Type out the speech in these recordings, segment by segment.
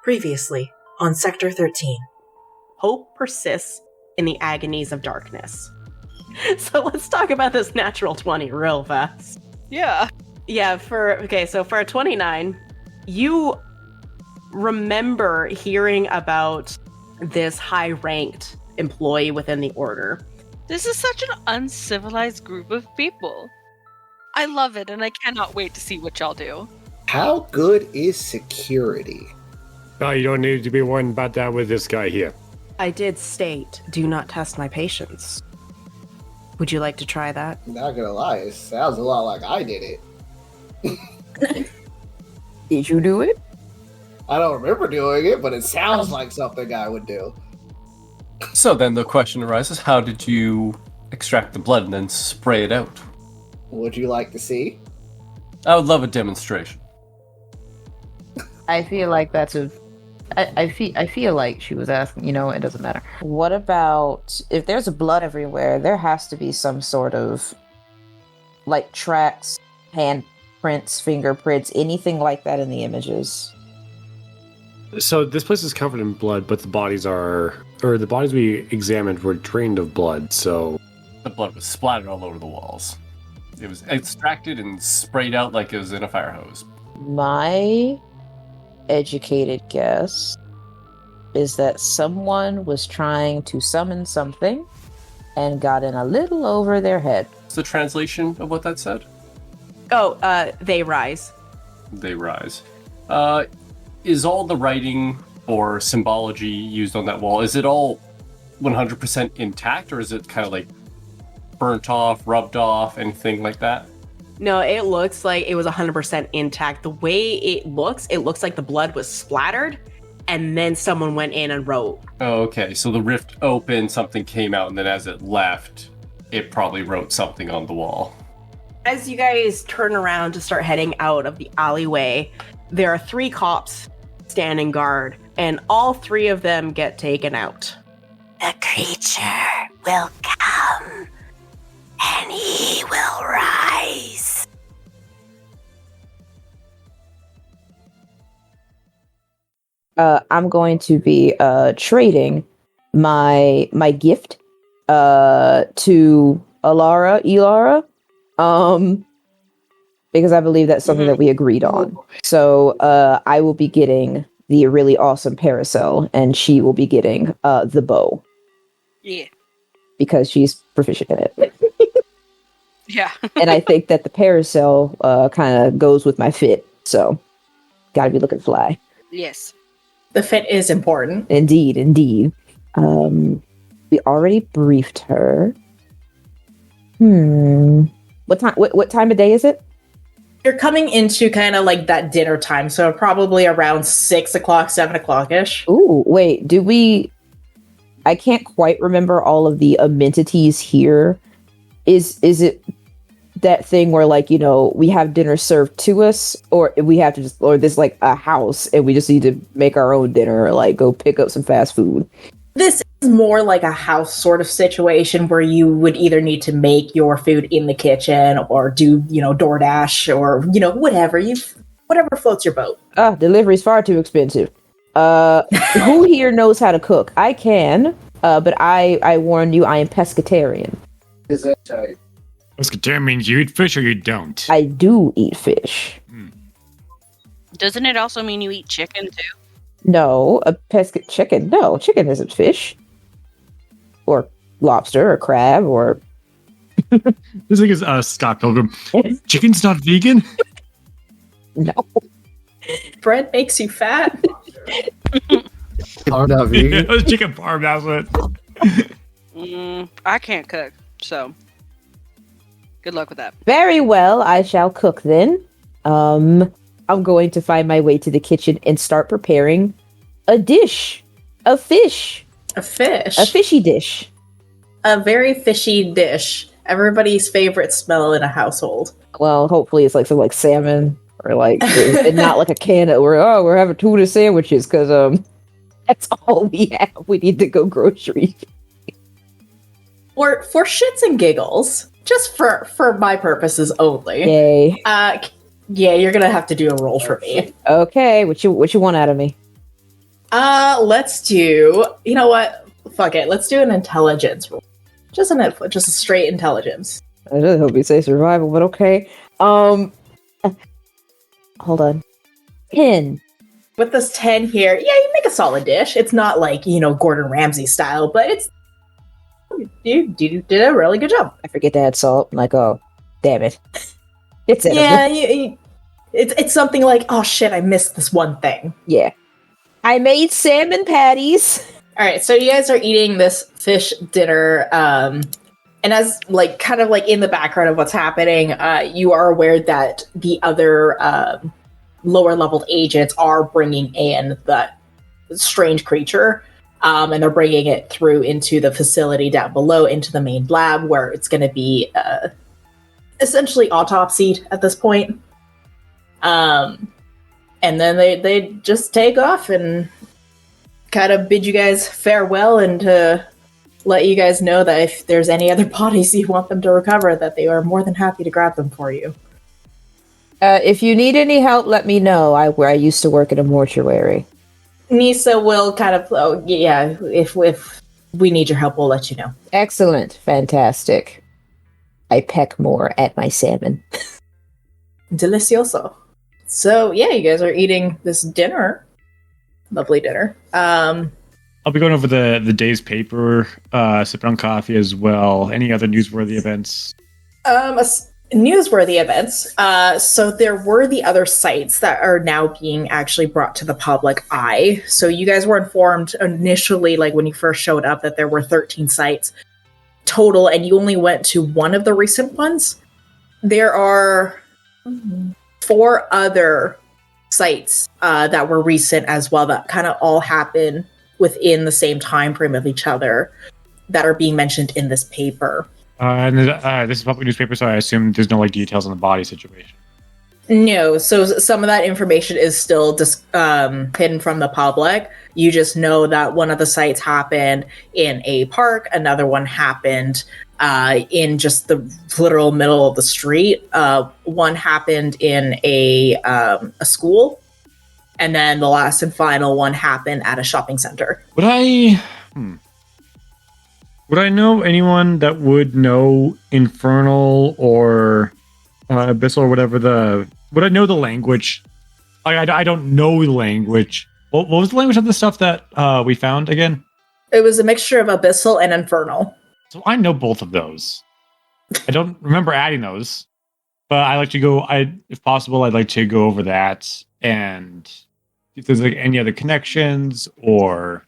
Previously, on Sector 13. Hope persists in the agonies of darkness. So let's talk about this natural 20 real fast. Yeah. Yeah, for a 29, you remember hearing about this high-ranked employee within the order. This is such an uncivilized group of people. I love it, and I cannot wait to see what y'all do. How good is security? Oh, you don't need to be worrying about that with this guy here. I did state, do not test my patience. Would you like to try that? Not gonna lie, it sounds a lot like I did it. Did you do it? I don't remember doing it, but it sounds like something I would do. So then the question arises, how did you extract the blood and then spray it out? Would you like to see? I would love a demonstration. I feel like that's a... I feel like she was asking, it doesn't matter. What about, if there's blood everywhere, there has to be some sort of, tracks, handprints, fingerprints, anything like that in the images. So this place is covered in blood, but the bodies we examined were drained of blood, so... The blood was splattered all over the walls. It was extracted and sprayed out like it was in a fire hose. My educated guess is that someone was trying to summon something and got in a little over their head. What's the translation of what that said? They rise. They rise. Is all the writing or symbology used on that wall, is it all 100% intact, or is it kind of like burnt off, rubbed off, anything like that? No, it looks like it was 100% intact. The way it looks like the blood was splattered, and then someone went in and wrote. Oh, okay. So the rift opened, something came out, and then as it left, it probably wrote something on the wall. As you guys turn around to start heading out of the alleyway, there are 3 cops standing guard, and all 3 of them get taken out. The creature will come, and he will rise. I'm going to be trading my gift to Elara, because I believe that's something that we agreed on. So I will be getting the really awesome parasol, and she will be getting the bow. Yeah. Because she's proficient in it. Yeah. And I think that the parasol kind of goes with my fit, so gotta be looking fly. Yes. The fit is important. Indeed. We already briefed her. What time of day is it? You're coming into kind of like that dinner time, so probably around 6 o'clock, 7 o'clock-ish. Ooh, wait, I can't quite remember all of the amenities here. Is it that thing where we have dinner served to us, or we have to or this like a house and we just need to make our own dinner, or go pick up some fast food? This is more like a house sort of situation where you would either need to make your food in the kitchen or do, DoorDash or, whatever floats your boat. Delivery's far too expensive. Who here knows how to cook? I can, but I warn you, I am pescatarian. Is that tight? Pescatarian means you eat fish or you don't. I do eat fish. Doesn't it also mean you eat chicken, too? No, chicken. No, chicken isn't fish. Or lobster, or crab, or... This thing is Scott Pilgrim. Chicken's not vegan? No. Bread makes you fat. Are not vegan? Yeah, chicken parm, that's it. I can't cook, so good luck with that. Very well, I shall cook then. I'm going to find my way to the kitchen and start preparing a dish. A fish. A fish. A fishy dish. A very fishy dish. Everybody's favorite smell in a household. Well, hopefully it's some salmon, or and not like a can of, we're having tuna sandwiches, because that's all we have. We need to go grocery. Or for shits and giggles, just for my purposes only. Yay. Yeah, you're gonna have to do a roll for me. Okay, what you want out of me? Let's do. You know what? Fuck it. Let's do an intelligence roll. Just a straight intelligence. I really hope you say survival, but okay. Hold on. 10. With this 10 here, yeah, you make a solid dish. It's not like, Gordon Ramsay style, but you did a really good job. I forget to add salt. I'm like, oh, damn it. It's edible. Yeah, it's something like, oh shit, I missed this one thing. Yeah. I made salmon patties. All right, so you guys are eating this fish dinner, and as kind of in the background of what's happening, you are aware that the other lower leveled agents are bringing in that strange creature, and they're bringing it through into the facility down below, into the main lab, where it's going to be essentially autopsied at this point. And then they just take off and kind of bid you guys farewell and let you guys know that if there's any other bodies you want them to recover, that they are more than happy to grab them for you. If you need any help, let me know. I used to work at a mortuary. Nisa will kind of, if we need your help, we'll let you know. Excellent. Fantastic. I peck more at my salmon. Delicioso. So, yeah, you guys are eating this dinner. Lovely dinner. I'll be going over the day's paper, sipping on coffee as well. Any other newsworthy events? Newsworthy events. So there were the other sites that are now being actually brought to the public eye. So you guys were informed initially, when you first showed up, that there were 13 sites total, and you only went to one of the recent ones. There are 4 other sites that were recent as well, that kind of all happen within the same time frame of each other, that are being mentioned in this paper. And this is a public newspaper, so I assume there's no details on the body situation. No, so some of that information is still hidden from the public. You just know that one of the sites happened in a park, another one happened in just the literal middle of the street. One happened in a school, and then the last and final one happened at a shopping center. Would I know anyone that would know Infernal or Abyssal or whatever would I know the language? I don't know the language. What was the language of the stuff that we found again? It was a mixture of Abyssal and Infernal. So I know both of those. I don't remember adding those, but I like to go. If possible, I'd like to go over that and if there's any other connections or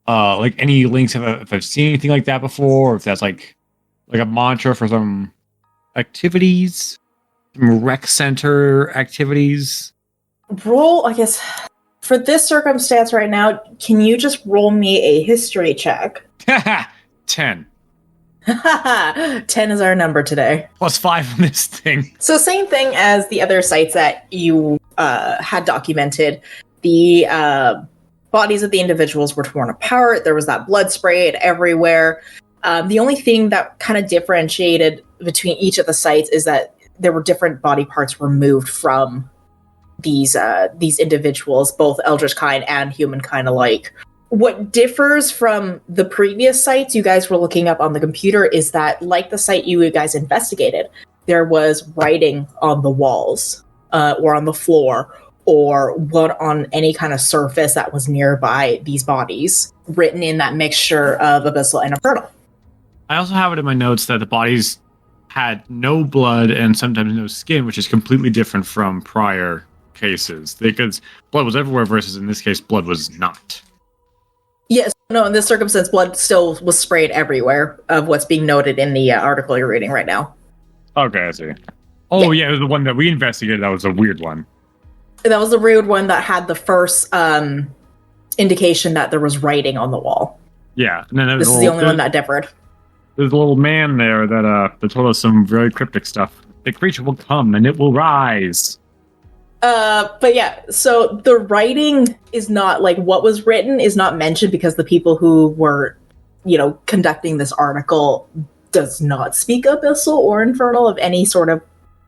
any links if I've seen anything like that before, or if that's like a mantra for some activities, some rec center activities. Roll, I guess, for this circumstance right now, can you just roll me a history check? 10. 10 is our number today. +5 on this thing. So same thing as the other sites that you had documented. The bodies of the individuals were torn apart. There was that blood sprayed everywhere. The only thing that kind of differentiated between each of the sites is that there were different body parts removed from these individuals, both Eldritch kind and humankind alike. What differs from the previous sites you guys were looking up on the computer is that, like the site you guys investigated, there was writing on the walls or on the floor or what on any kind of surface that was nearby these bodies, written in that mixture of Abyssal and Infernal. I also have it in my notes that the bodies had no blood and sometimes no skin, which is completely different from prior cases. Because blood was everywhere versus in this case, blood was not. Yes, no, in this circumstance, blood still was sprayed everywhere of what's being noted in the article you're reading right now. Okay, I see. Oh, yeah, it was the one that we investigated. That was a weird one. That was the weird one that had the first indication that there was writing on the wall. Yeah, and then this is the only one that differed. There's a little man there that told us some very cryptic stuff. The creature will come and it will rise. But yeah, so the writing is not what was written is not mentioned because the people who were, conducting this article does not speak Abyssal or Infernal of any sort of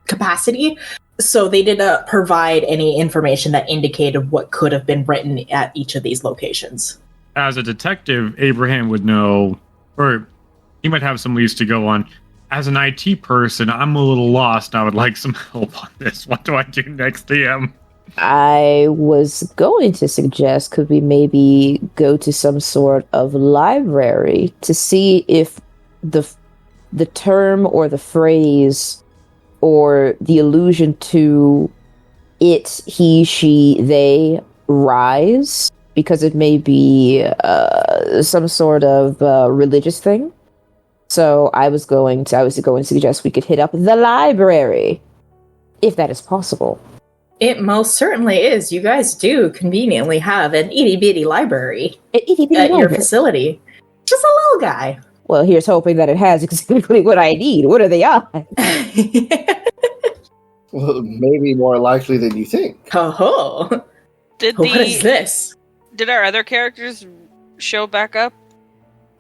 capacity. So they didn't provide any information that indicated what could have been written at each of these locations. As a detective, Abraham would know, or he might have some leads to go on. As an IT person, I'm a little lost and I would like some help on this. What do I do next, DM? I was going to suggest, could we maybe go to some sort of library to see if the term or the phrase or the allusion to it, he, she, they rise, because it may be some sort of religious thing. So I was going to suggest we could hit up the library, if that is possible. It most certainly is. You guys do conveniently have an itty-bitty library at your facility. Just a little guy. Well, here's hoping that it has exactly what I need. What are the odds? Well, maybe more likely than you think. Oh, what is this? Did our other characters show back up?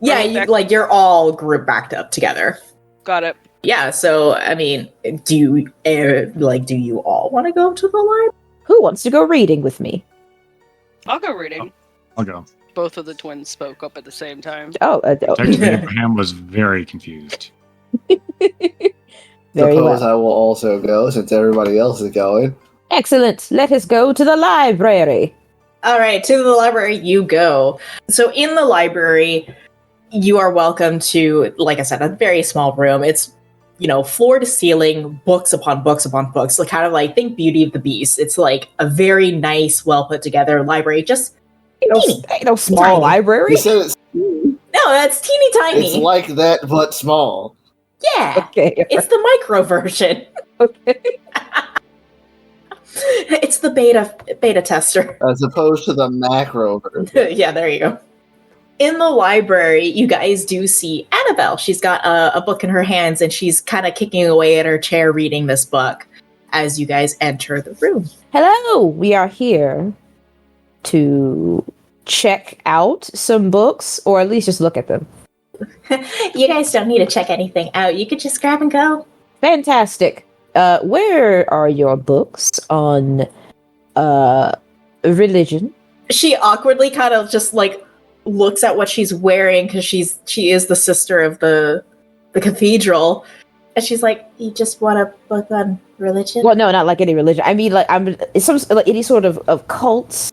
Yeah, you're all grouped back up together. Got it. Yeah, so I mean, do you all want to go to the library? Who wants to go reading with me? I'll go reading. I'll go. Both of the twins spoke up at the same time. Detective Abraham was very confused. Suppose I will also go, since everybody else is going. Excellent. Let us go to the library. All right, to the library you go. So in the library, you are welcome to, like I said, a very small room. It's, floor to ceiling, books upon books upon books. Like, kind of like, think Beauty of the Beast. It's like a very nice, well put together library. Just no small tiny library. You said it's no, that's teeny tiny. It's like that, but small. Yeah, okay. It's the micro version. Okay. It's the beta tester. As opposed to the macro version. Yeah, there you go. In the library, you guys do see Annabelle. She's got a book in her hands, and she's kind of kicking away at her chair reading this book as you guys enter the room. Hello, we are here to check out some books, or at least just look at them. You guys don't need to check anything out. You could just grab and go. Fantastic. Where are your books on religion? She awkwardly kind of just looks at what she's wearing, because she is the sister of the cathedral, and she's like, "You just want a book on religion?" Well, no, not like any religion. I mean, any sort of cults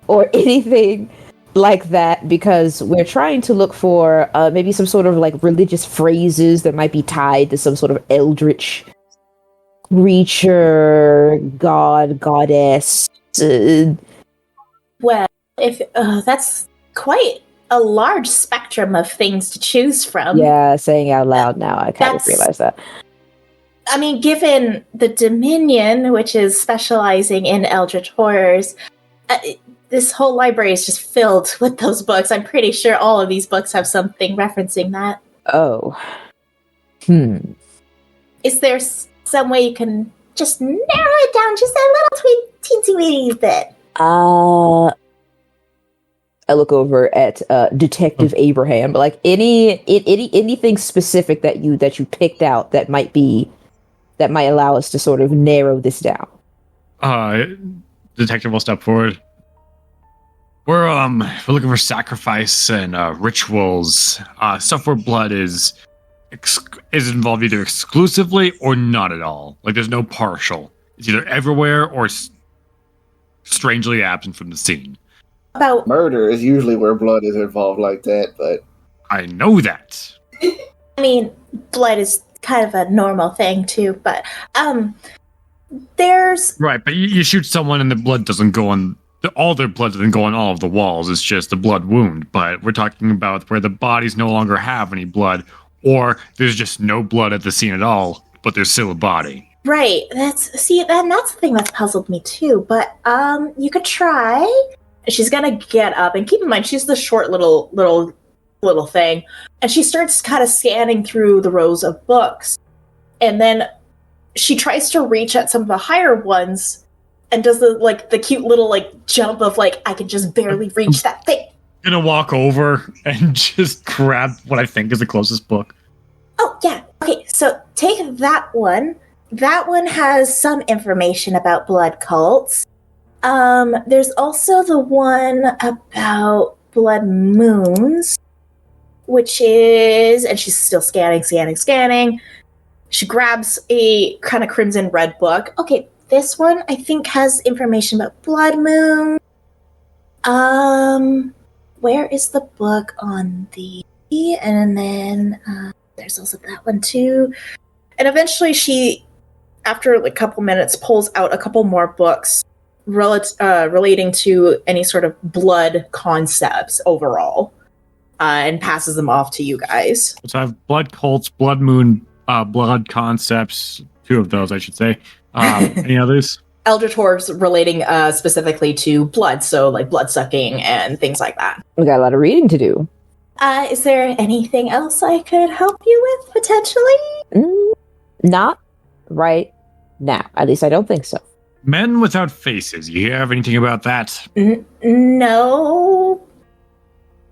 or anything like that, because we're trying to look for maybe some sort of religious phrases that might be tied to some sort of eldritch creature, god, goddess. Well, if that's quite a large spectrum of things to choose from. Yeah, saying out loud now, I kind of realize that. I mean, given the Dominion, which is specializing in eldritch horrors, this whole library is just filled with those books. I'm pretty sure all of these books have something referencing that. Oh. Is there some way you can just narrow it down just a little teensy-weeny bit? I look over at Detective Abraham, but anything specific that you picked out that might allow us to sort of narrow this down. Detective will step forward. We're looking for sacrifice and rituals, stuff where blood is involved either exclusively or not at all. There's no partial. It's either everywhere or strangely absent from the scene. About murder is usually where blood is involved like that, but I know that. I mean, blood is kind of a normal thing too, but there's right, but you shoot someone and the blood doesn't go on. All their blood doesn't go on all of the walls. It's just a blood wound. But we're talking about where the bodies no longer have any blood, or there's just no blood at the scene at all, but there's still a body. Right. That's the thing that's puzzled me too. But you could try. She's gonna get up, and keep in mind she's the short little thing, and she starts kind of scanning through the rows of books, and then she tries to reach at some of the higher ones. And does the cute little jump of I can just barely reach that thing. I'm gonna walk over and just grab what I think is the closest book. Oh yeah. Okay, so take that one, that one has some information about blood cults. There's also the one about blood moons, which is, and she's still scanning. She grabs a kind of crimson red book. Okay, this one I think has information about blood moon. Where is the book on the, and then there's also that one too. And eventually she, after like a couple minutes, pulls out a couple more books relating to any sort of blood concepts overall, and passes them off to you guys. So I have blood cults, blood moon, blood concepts. 2 of those, I should say. Any others? Eldritch orbs relating specifically to blood, so like blood sucking and things like that. We got a lot of reading to do. Is there anything else I could help you with, potentially? Not right now. At least I don't think so. Men without faces. You have anything about that? No.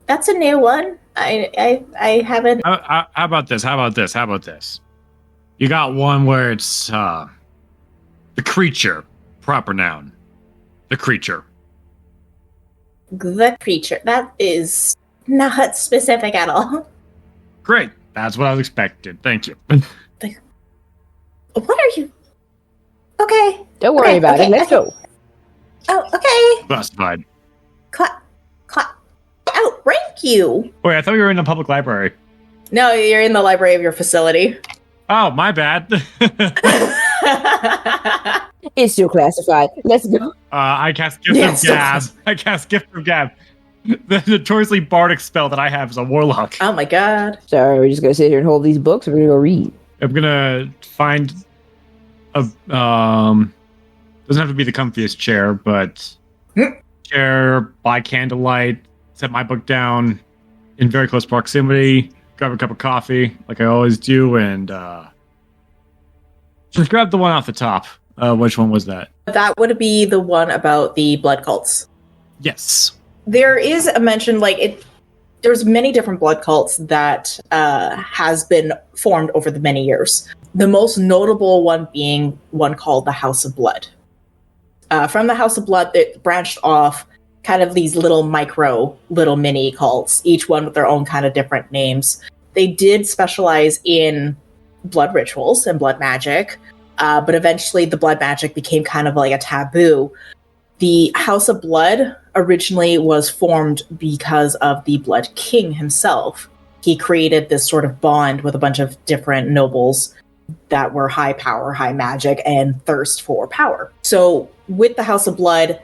That's a new one. I haven't... How about this? You got one where it's, the creature. Proper noun. The creature. The creature. That is not specific at all. Great. That's what I was expecting. Thank you. What are you... Okay. Don't worry about it. Let's go. Oh, okay. Classified. Outrank you. Wait, I thought we were in the public library. No, you're in the library of your facility. Oh, my bad. It's still classified. Let's go. I cast Gift of Gab. The notoriously bardic spell that I have is a warlock. Oh my god. So we're just going to sit here and hold these books, or we're going to go read? I'm going to find a... doesn't have to be the comfiest chair, but... chair by candlelight, set my book down in very close proximity, grab a cup of coffee, like I always do, and just grab the one off the top. Which one was that? That would be the one about the blood cults. Yes. There is a mention, there's many different blood cults that has been formed over the many years. The most notable one being one called the House of Blood. From the House of Blood, it branched off kind of these little mini cults, each one with their own kind of different names. They did specialize in blood rituals and blood magic, but eventually the blood magic became kind of like a taboo. The House of Blood originally was formed because of the Blood King himself. He created this sort of bond with a bunch of different nobles that were high power, high magic, and thirst for power. So with the House of Blood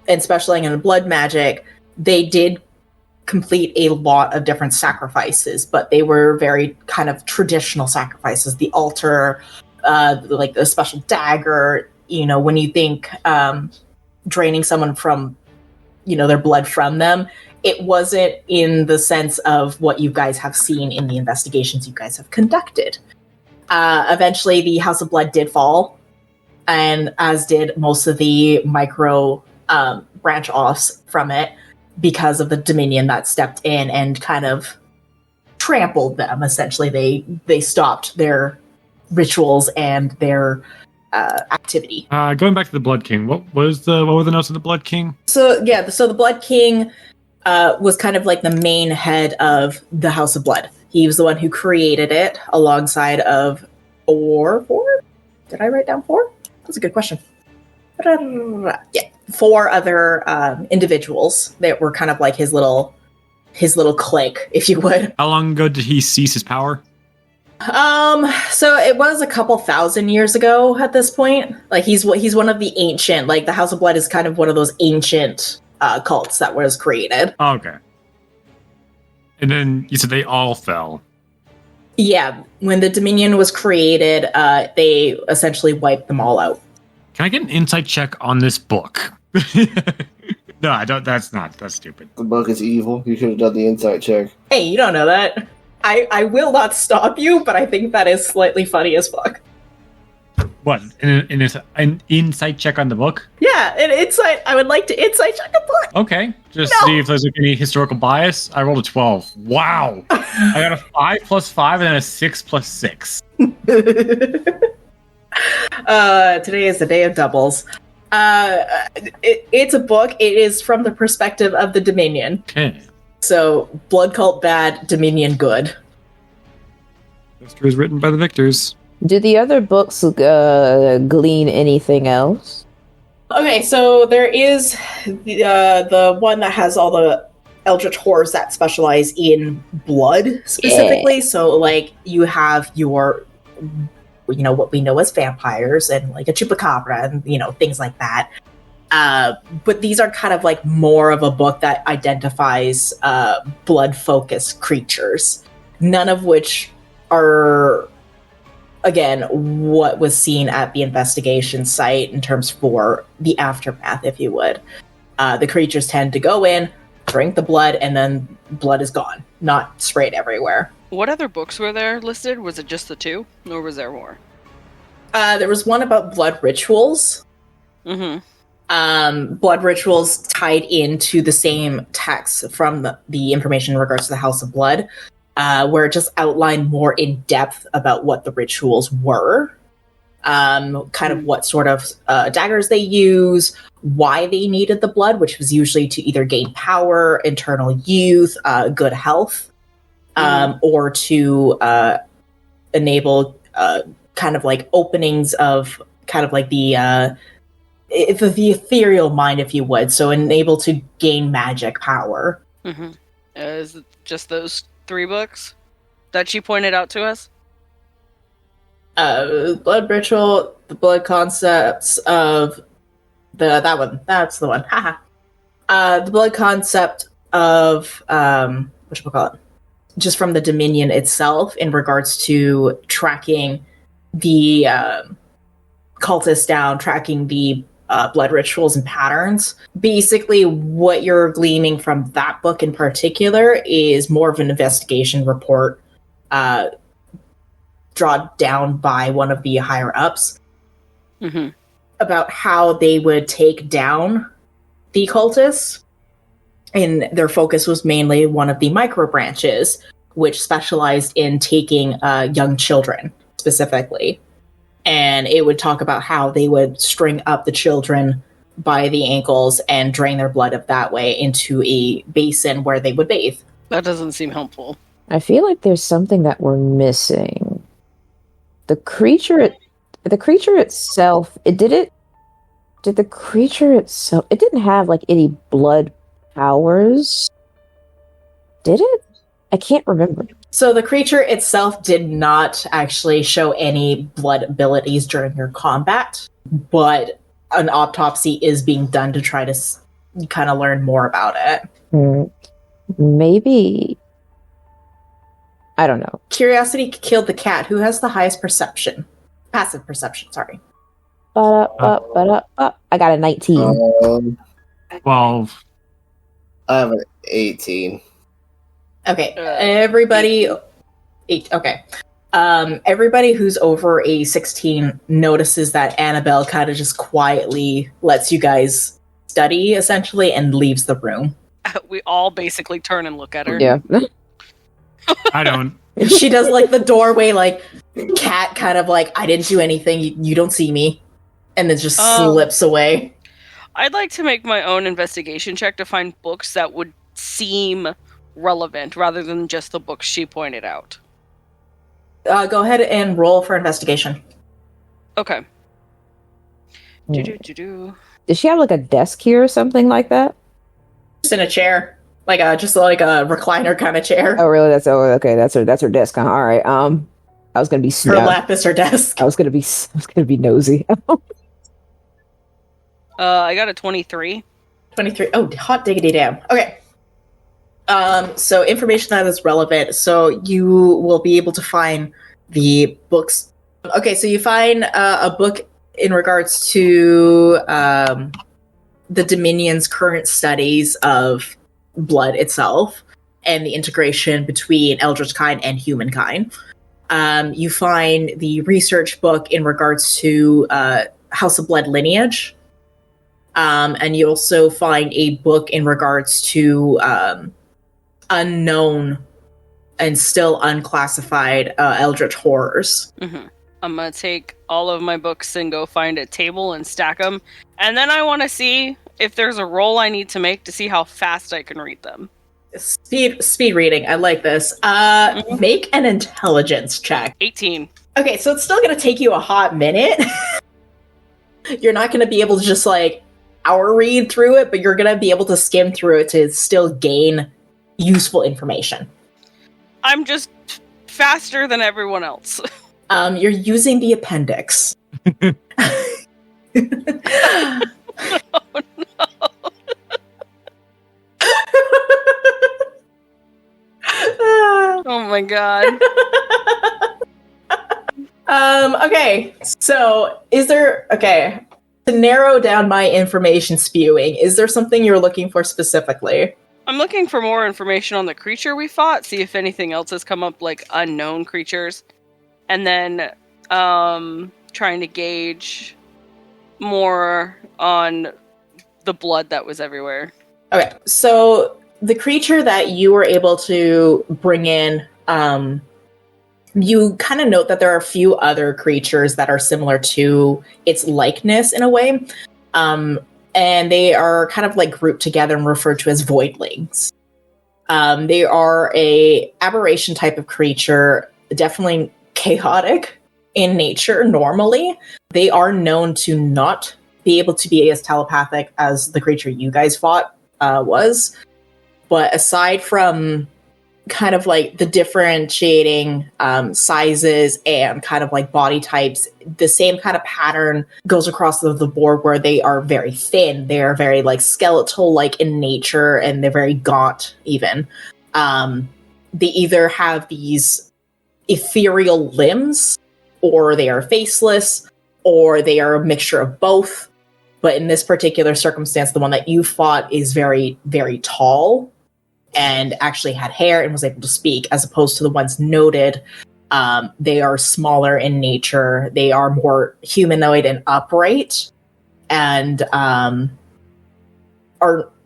and specializing in blood magic, they did complete a lot of different sacrifices, but they were very kind of traditional sacrifices. The altar, like a special dagger, when you think draining someone from, their blood from them, it wasn't in the sense of what you guys have seen in the investigations you guys have conducted. Eventually, the House of Blood did fall, and as did most of the micro branch offs from it, because of the Dominion that stepped in and kind of trampled them. Essentially, they stopped their rituals and their activity. Going back to the Blood King, what were the notes of the Blood King? So the Blood King was kind of like the main head of the House of Blood. He was the one who created it alongside of four? Did I write down 4? That's a good question. Yeah, 4 other individuals that were kind of like his little clique, if you would. How long ago did he cease his power? So it was a couple thousand years ago at this point. Like he's one of the ancient, like the House of Blood is kind of one of those ancient cults that was created. Oh, okay. And then you said they all fell. Yeah, when the Dominion was created, they essentially wiped them all out. Can I get an insight check on this book? No, I don't. That's stupid. The book is evil. You should have done the insight check. Hey, you don't know that. I will not stop you, but I think that is slightly funny as fuck. What? An insight check on the book? Yeah, an insight. I would like to insight check a book. Okay, just see if there's any historical bias. I rolled a 12. Wow. I got a 5 plus 5 and then a 6 plus 6. Today is the day of doubles. It's a book. It is from the perspective of the Dominion. Okay. So, Blood Cult bad, Dominion good. History is written by the victors. Do the other books glean anything else? Okay, so there is the one that has all the Eldritch horrors that specialize in blood specifically. Yeah. So, like, you have your, what we know as vampires and like a chupacabra and, things like that. But these are kind of like more of a book that identifies blood-focused creatures, none of which are, again, what was seen at the investigation site in terms for the aftermath, if you would. The creatures tend to go in, drink the blood, and then blood is gone, not sprayed everywhere. What other books were there listed? Was it just the two, or was there more? There was one about blood rituals. Mm-hmm. Blood rituals tied into the same text from the information in regards to the House of Blood, where it just outlined more in depth about what the rituals were, kind of what sort of daggers they use, why they needed the blood, which was usually to either gain power, internal youth, good health, or to enable kind of like openings of kind of like the ethereal mind, if you would, so enable to gain magic power. Mm-hmm. Is it just those 3 books that she pointed out to us? Blood ritual, the blood concepts of that one. That's the one. Haha. The blood concept of whatchamacallit, just from the Dominion itself in regards to tracking the cultists down, tracking the blood rituals and patterns. Basically, what you're gleaning from that book in particular is more of an investigation report drawn down by one of the higher ups about how they would take down the cultists. And their focus was mainly one of the micro branches, which specialized in taking young children specifically. And it would talk about how they would string up the children by the ankles and drain their blood of that way into a basin where they would bathe. That doesn't seem helpful. I feel like there's something that we're missing. The creature itself, it didn't have like any blood powers, did it? I can't remember. So the creature itself did not actually show any blood abilities during your combat, but an autopsy is being done to try to kind of learn more about it. Maybe. I don't know. Curiosity killed the cat. Who has the highest perception? Passive perception, sorry. I got a 19. 12. I have an 18. Okay, everybody... 8, okay. Everybody who's over a 16 notices that Annabelle kind of just quietly lets you guys study, essentially, and leaves the room. We all basically turn and look at her. Yeah. I don't. She does, like, the doorway, like, cat kind of like, I didn't do anything, you don't see me. And then just slips away. I'd like to make my own investigation check to find books that would seem relevant rather than just the books she pointed out. Go ahead and roll for investigation. Okay. Did she have like a desk here or something like that? Just in a chair. Just like a recliner kind of chair. Oh really? That's her desk, huh? All right. I was gonna be her lap is her desk. I was gonna be nosy. I got a 23. 23. Oh, hot diggity damn. Okay. So information that is relevant. So you will be able to find the books. Okay, so you find a book in regards to the Dominion's current studies of blood itself and the integration between Eldritch kind and humankind. You find the research book in regards to House of Blood lineage. And you also find a book in regards to unknown and still unclassified Eldritch horrors. Mm-hmm. I'm gonna take all of my books and go find a table and stack them. And then I want to see if there's a roll I need to make to see how fast I can read them. Speed reading. I like this. Make an intelligence check. 18. Okay, so it's still going to take you a hot minute. You're not going to be able to just like hour read through it, but you're going to be able to skim through it to still gain useful information. I'm just faster than everyone else. You're using the appendix. Oh no. Oh my god. Okay, so to narrow down my information spewing, is there something you're looking for specifically? I'm looking for more information on the creature we fought, see if anything else has come up, like unknown creatures. And then trying to gauge more on the blood that was everywhere. Okay, so the creature that you were able to bring in, you kind of note that there are a few other creatures that are similar to its likeness in a way. And they are kind of like grouped together and referred to as voidlings. They are a aberration type of creature, definitely chaotic in nature normally. They are known to not be able to be as telepathic as the creature you guys fought was. But aside from kind of like the differentiating sizes and kind of like body types, the same kind of pattern goes across the board where they are very thin. They are very like skeletal like in nature, and they're very gaunt even. They either have these ethereal limbs, or they are faceless, or they are a mixture of both. But in this particular circumstance, the one that you fought is very, very tall and actually had hair and was able to speak, as opposed to the ones noted. They are smaller in nature. They are more humanoid and upright, and aren't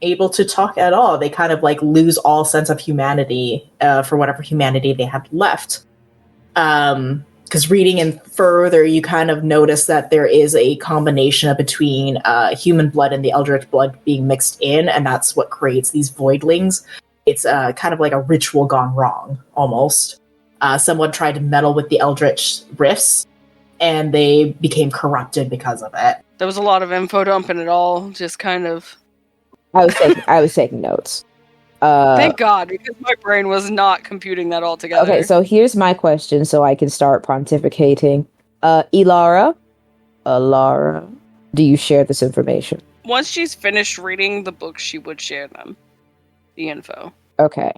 able to talk at all. They kind of like lose all sense of humanity for whatever humanity they have left. Because reading in further, you kind of notice that there is a combination between human blood and the Eldritch blood being mixed in, and that's what creates these voidlings. It's kind of like a ritual gone wrong, almost. Someone tried to meddle with the Eldritch rifts, and they became corrupted because of it. There was a lot of info dumping it all, just kind of... I was taking notes. Thank God, because my brain was not computing that all together. Okay, so here's my question, so I can start pontificating. Alara, do you share this information? Once she's finished reading the book, she would share them. The info. Okay.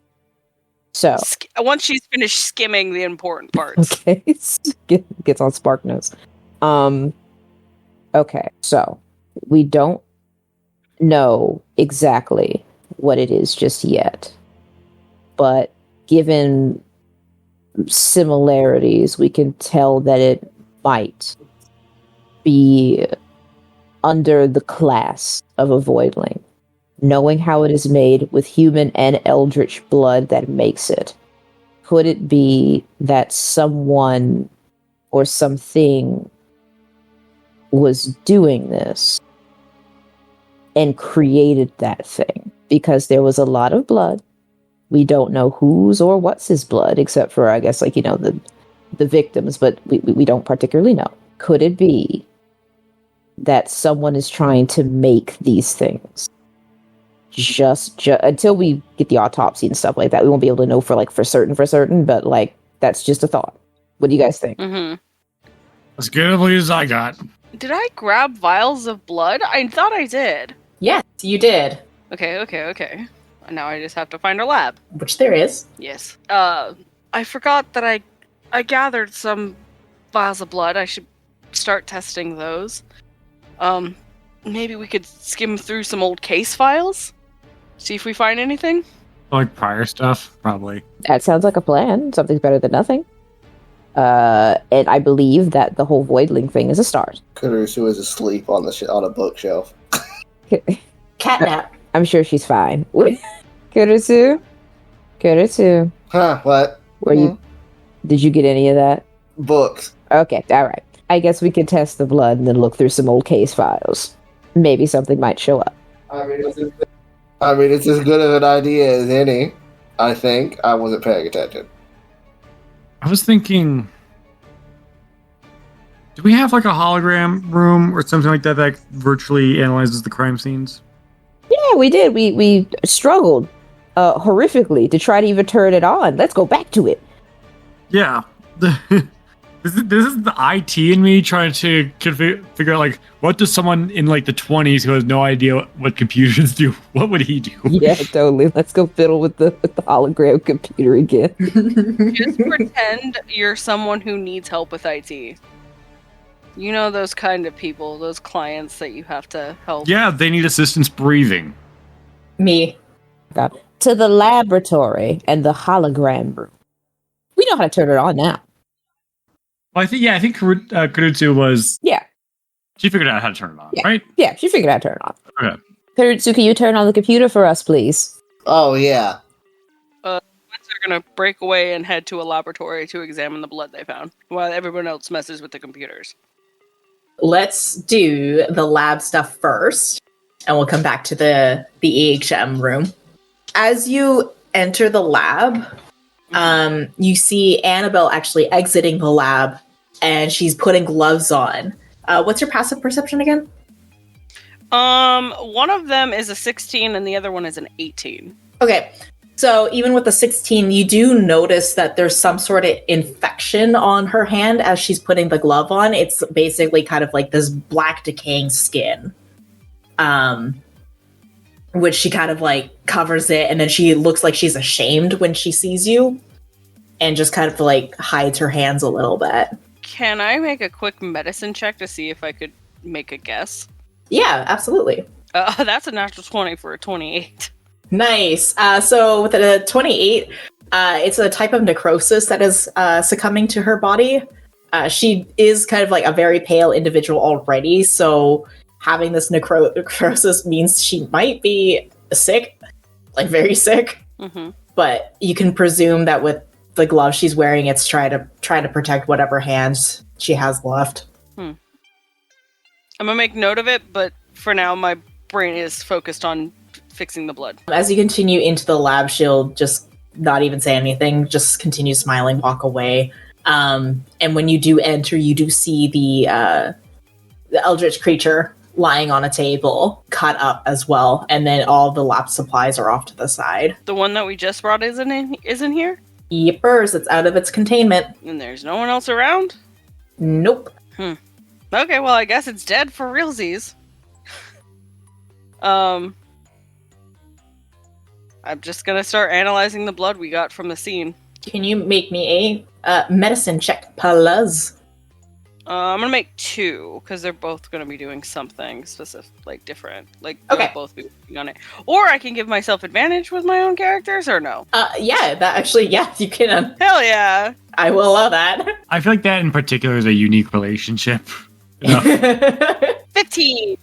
So. Once she's finished skimming the important parts. Okay. Gets on Spark Notes. Okay, so. We don't know exactly what it is just yet. But given similarities, we can tell that it might be under the class of a voidling. Knowing how it is made with human and eldritch blood that makes it, could it be that someone or something was doing this and created that thing? Because there was a lot of blood. We don't know whose or what's his blood, except for, I guess, like, you know, the victims, but we don't particularly know. Could it be that someone is trying to make these things? Just until we get the autopsy and stuff like that, we won't be able to know for certain, but like, that's just a thought. What do you guys think? Mm-hmm. As good a belief as I got. Did I grab vials of blood? I thought I did. Yes, you did. Okay. Now I just have to find our lab. Which there is. Yes. I forgot that I gathered some vials of blood. I should start testing those. Maybe we could skim through some old case files? See if we find anything? Like prior stuff, probably. That sounds like a plan. Something's better than nothing. And I believe that the whole voidling thing is a start. Kurusu is asleep on a bookshelf. Catnap. I'm sure she's fine. Kurusu? Huh, what? Did you get any of that? Books. Okay, all right. I guess we can test the blood and then look through some old case files. Maybe something might show up. I mean, it's as good of an idea as any. I think I wasn't paying attention. I was thinking, do we have like a hologram room or something like that that virtually analyzes the crime scenes? Yeah, we did. We struggled horrifically to try to even turn it on. Let's go back to it. Yeah. This is the IT in me trying to figure out, like, what does someone in, like, the 20s who has no idea what computers do, what would he do? Yeah, totally. Let's go fiddle with the hologram computer again. Just pretend you're someone who needs help with IT. You know those kind of people, those clients that you have to help. Yeah, they need assistance breathing. Me. To the laboratory and the hologram room. We know how to turn it on now. Well, I think Kurutsu was... Yeah. She figured out how to turn it on, right? Yeah, she figured out how to turn it on. Okay. Kurutsu, can you turn on the computer for us, please? Oh, yeah. They're gonna break away and head to a laboratory to examine the blood they found, while everyone else messes with the computers. Let's do the lab stuff first, and we'll come back to the EHM room. As you enter the lab, you see Annabelle actually exiting the lab, and she's putting gloves on. What's your passive perception again? One of them is a 16 and the other one is an 18. Okay, so even with the 16, you do notice that there's some sort of infection on her hand as she's putting the glove on. It's basically kind of like this black decaying skin. Which she kind of like covers it, and then she looks like she's ashamed when she sees you and just kind of like hides her hands a little bit. Can I make a quick medicine check to see if I could make a guess? Yeah, absolutely. That's a natural 20 for a 28. Nice. So with a 28, it's a type of necrosis that is succumbing to her body. She is kind of like a very pale individual already, so having this necrosis means she might be sick, like very sick. Mm-hmm. But you can presume that with the glove she's wearing, it's trying to protect whatever hands she has left. I'm gonna make note of it, but for now, my brain is focused on fixing the blood. As you continue into the lab, she'll just not even say anything, just continue smiling, walk away. And when you do enter, you do see the Eldritch creature lying on a table, cut up as well, and then all the lab supplies are off to the side. The one that we just brought isn't here? Yippers, it's out of its containment. And there's no one else around? Nope. Okay, well, I guess it's dead for realsies. I'm just gonna start analyzing the blood we got from the scene. Can you make me a medicine check, please? I'm gonna make 2, because they're both gonna be doing something specific, like different. Like, Okay. they'll both be working on it. Or I can give myself advantage with my own characters, or no? Yeah, that actually, yeah, you can. Hell yeah! I will allow that. I feel like that in particular is a unique relationship. 15!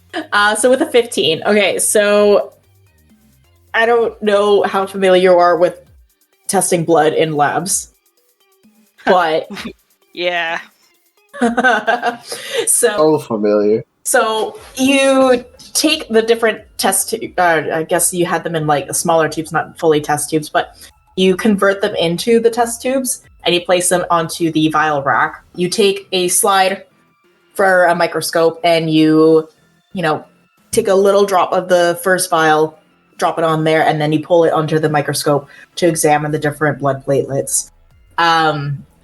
So with a 15, okay, so I don't know how familiar you are with testing blood in labs, but Yeah. so familiar. So you take the different test I guess you had them in like smaller tubes, not fully test tubes, but you convert them into the test tubes and you place them onto the vial rack. You take a slide for a microscope and you take a little drop of the first vial, drop it on there, and then you pull it onto the microscope to examine the different blood platelets.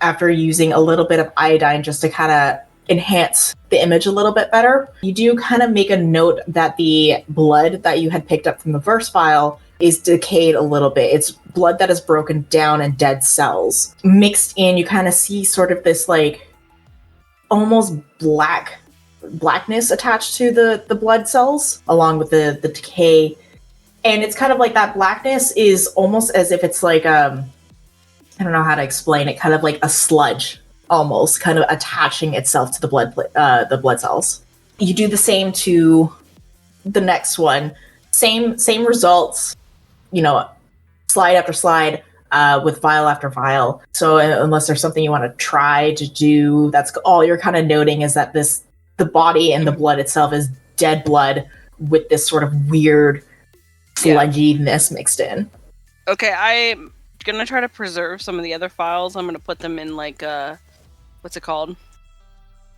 After using a little bit of iodine just to kind of enhance the image a little bit better, you do kind of make a note that the blood that you had picked up from the first vial is decayed a little bit. It's blood that is broken down and dead cells. Mixed in, you kind of see sort of this like almost blackness attached to the blood cells along with the decay. And it's kind of like that blackness is almost as if it's like I don't know how to explain it, kind of like a sludge almost, kind of attaching itself to the blood cells. You do the same to the next one. Same results, slide after slide, with vial after vial. So unless there's something you want to try to do, that's all you're kind of noting is that the body and the blood itself is dead blood with this sort of weird sludginess mixed in. Okay, I'm gonna try to preserve some of the other files. I'm gonna put them in like what's it called?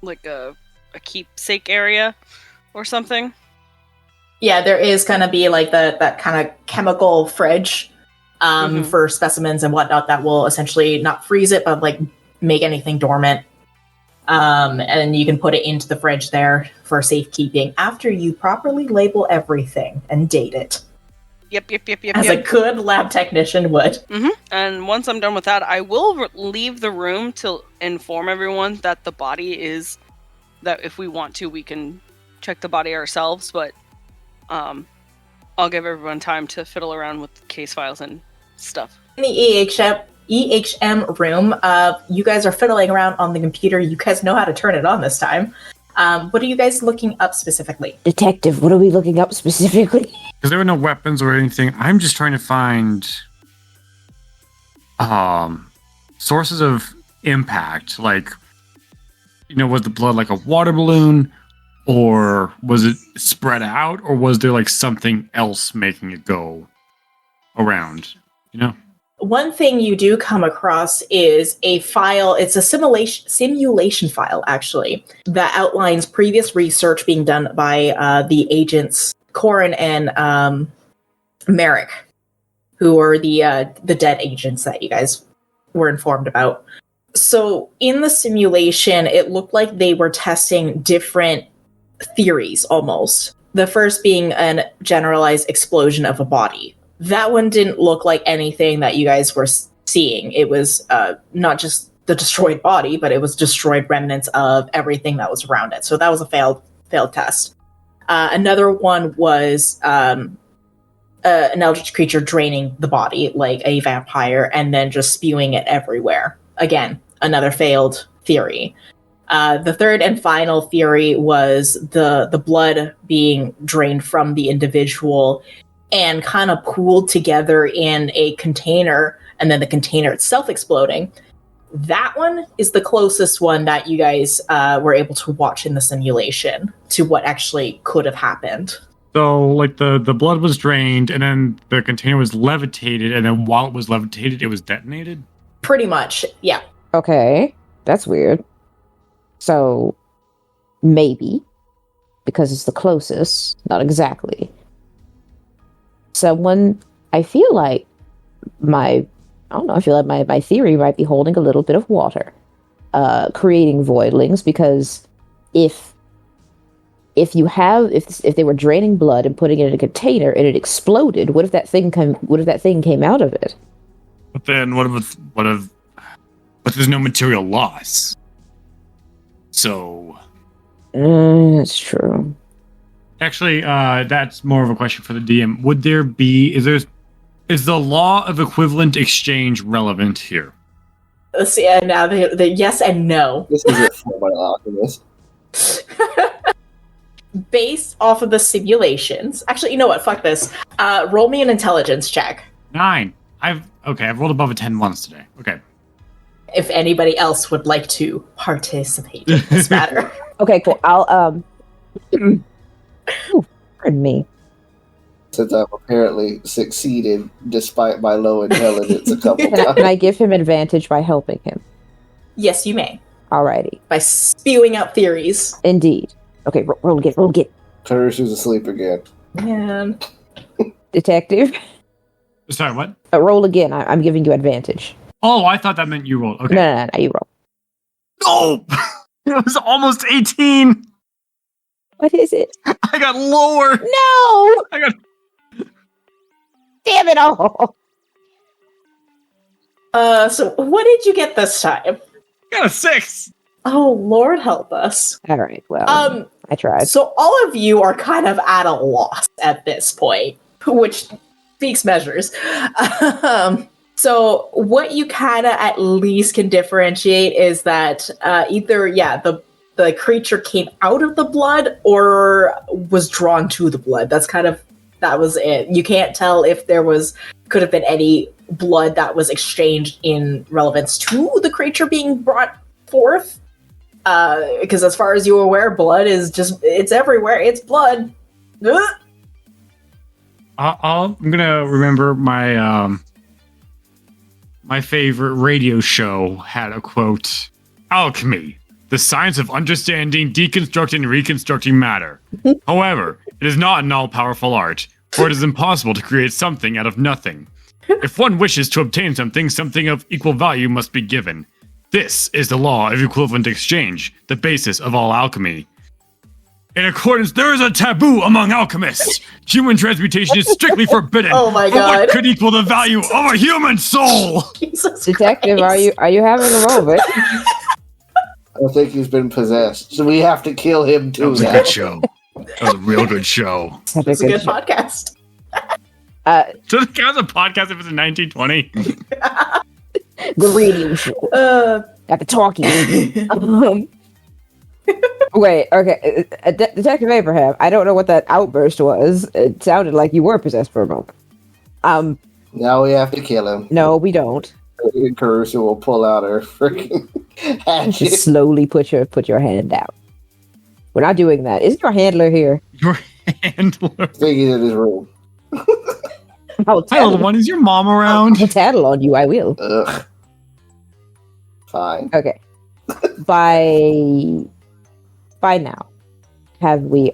Like a keepsake area or something. Yeah, there is gonna be like that kind of chemical fridge for specimens and whatnot that will essentially not freeze it, but like make anything dormant. And you can put it into the fridge there for safekeeping after you properly label everything and date it. Yep. As a good lab technician would. Mm-hmm. And once I'm done with that, I will leave the room to inform everyone that the body is, that if we want to, we can check the body ourselves, but I'll give everyone time to fiddle around with case files and stuff. In the EHM room, you guys are fiddling around on the computer. You guys know how to turn it on this time. What are you guys looking up specifically? Detective, what are we looking up specifically? Because there were no weapons or anything. I'm just trying to find sources of impact. Like, was the blood like a water balloon? Or was it spread out? Or was there like something else making it go around? One thing you do come across is a file. It's a simulation file, actually, that outlines previous research being done by the agents Corin and Merrick, who are the dead agents that you guys were informed about. So in the simulation, it looked like they were testing different theories, almost. The first being a generalized explosion of a body. That one didn't look like anything that you guys were seeing. It was not just the destroyed body, but it was destroyed remnants of everything that was around it. So that was a failed test. Another one was an eldritch creature draining the body like a vampire and then just spewing it everywhere. Again, another failed theory. The third and final theory was the blood being drained from the individual and kind of pooled together in a container, and then the container itself exploding. That one is the closest one that you guys were able to watch in the simulation to what actually could have happened. So, like, the blood was drained, and then the container was levitated, and then while it was levitated, it was detonated? Pretty much, yeah. Okay, that's weird. So, maybe, because it's the closest, not exactly. I feel like my theory might be holding a little bit of water, creating voidlings, because if they were draining blood and putting it in a container and it exploded, what if that thing came out of it? But then but there's no material loss. So that's true. Actually, that's more of a question for the DM. Is the law of equivalent exchange relevant here? Let's see, now the yes and no. This is it for my alchemist. Based off of the simulations. Actually, you know what? Fuck this. Roll me an intelligence check. 9. I've rolled above a 10 once today. Okay. If anybody else would like to participate in this matter. Okay, cool. I'll pardon me. Since I've apparently succeeded despite my low intelligence a couple times. Can I give him advantage by helping him? Yes, you may. Alrighty. By spewing out theories. Indeed. Okay, roll again. Curse is asleep again. Man. Detective. Sorry, what? Roll again. I'm giving you advantage. Oh, I thought that meant you rolled. Okay. No, you roll. No! It was almost 18! What is it? I got lower! No! I got... Damn it all! So what did you get this time? I got a 6! Oh, Lord help us. Alright, well, I tried. So all of you are kind of at a loss at this point, which speaks measures. So what you kind of at least can differentiate is that either, the creature came out of the blood or was drawn to the blood. That's That was it. You can't tell if could have been any blood that was exchanged in relevance to the creature being brought forth. Because as far as you're aware, blood is it's everywhere. It's blood. Ugh. I'm gonna remember my my favorite radio show had a quote: "Alchemy, the science of understanding, deconstructing, and reconstructing matter. However, it is not an all-powerful art, for it is impossible to create something out of nothing. If one wishes to obtain something, something of equal value must be given. This is the law of equivalent exchange, the basis of all alchemy. In accordance, there is a taboo among alchemists. Human transmutation is strictly forbidden. Oh my For God. what could equal the value of a human soul?" Jesus Detective, Christ. are you having a moment? I think he's been possessed. So we have to kill him That too was a now. good show. That was a real good show. Such It's a good show. podcast. Does it count as a podcast if it's in 1920? The radio show. Got the talking. Wait, okay. Detective Abraham, I don't know what that outburst was. It sounded like you were possessed for a moment. Now we have to kill him. No, we don't. Caruso will pull out her freaking hatchet. Just slowly put your hand out. We're not doing that. Isn't your handler here? Your handler. I think he's in his room. I'll Hi, little tattle, one. Is your mom around? I'll tattle on you. I will. Ugh. Fine. Okay. By now, have we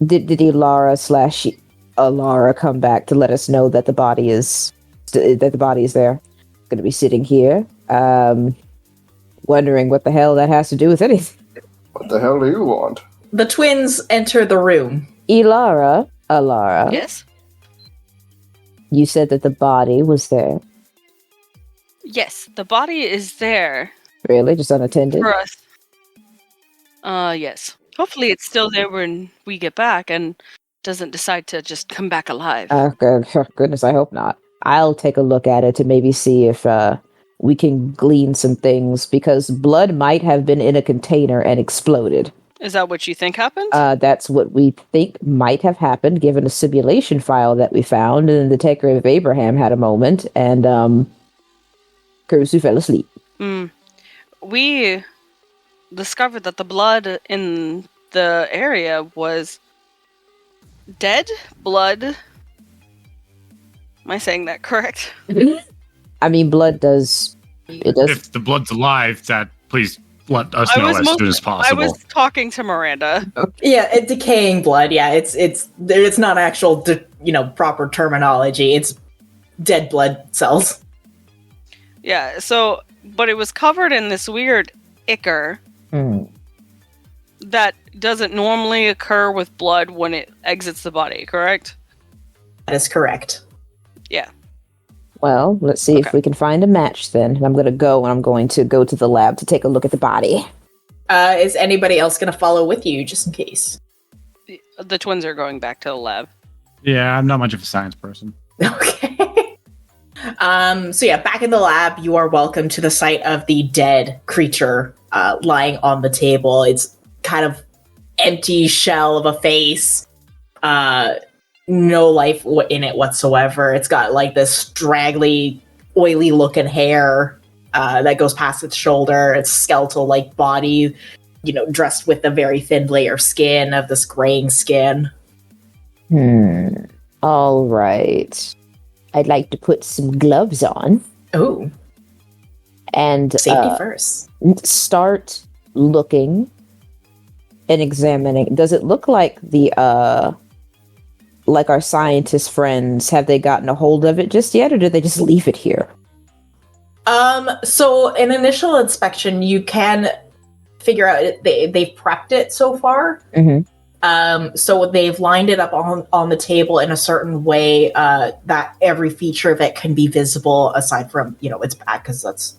did Elara come back to let us know that the body is there? Going to be sitting here, wondering what the hell that has to do with anything. What the hell do you want? The twins enter the room. Alara, Yes? you said that the body was there. Yes, the body is there Really, just unattended? for us. Yes. Hopefully it's still there when we get back and doesn't decide to just come back alive. Goodness, I hope not. I'll take a look at it to maybe see if we can glean some things, because blood might have been in a container and exploded. Is that what you think happened? That's what we think might have happened, given a simulation file that we found, and the Detective Abraham had a moment, and Kurusu fell asleep. We discovered that the blood in the area was dead blood. Am I saying that correct? I mean, blood does... It does... If the blood's alive, please let us know as soon as I possible. was talking to Miranda. Yeah, decaying blood. Yeah, it's not actual, proper terminology. It's dead blood cells. Yeah, so, but it was covered in this weird ichor that doesn't normally occur with blood when it exits the body, correct? That is correct. Yeah. Well, let's see if we can find a match then. I'm going to go to the lab to take a look at the body. Is anybody else going to follow with you, just in case? The twins are going back to the lab. Yeah, I'm not much of a science person. Okay. So yeah, back in the lab, you are welcome to the site of the dead creature lying on the table. It's kind of empty shell of a face. No life in it whatsoever. It's got like this straggly, oily looking hair that goes past its shoulder. It's skeletal-like body, dressed with a very thin layer of skin, of this graying skin. All right. I'd like to put some gloves on Ooh, and safety first. start looking and examining. Does it look like like our scientist friends, have they gotten a hold of it just yet, or did they just leave it here? So an initial inspection, you can figure out they've prepped it so far. So they've lined it up on the table in a certain way that every feature of it can be visible, aside from its back, because that's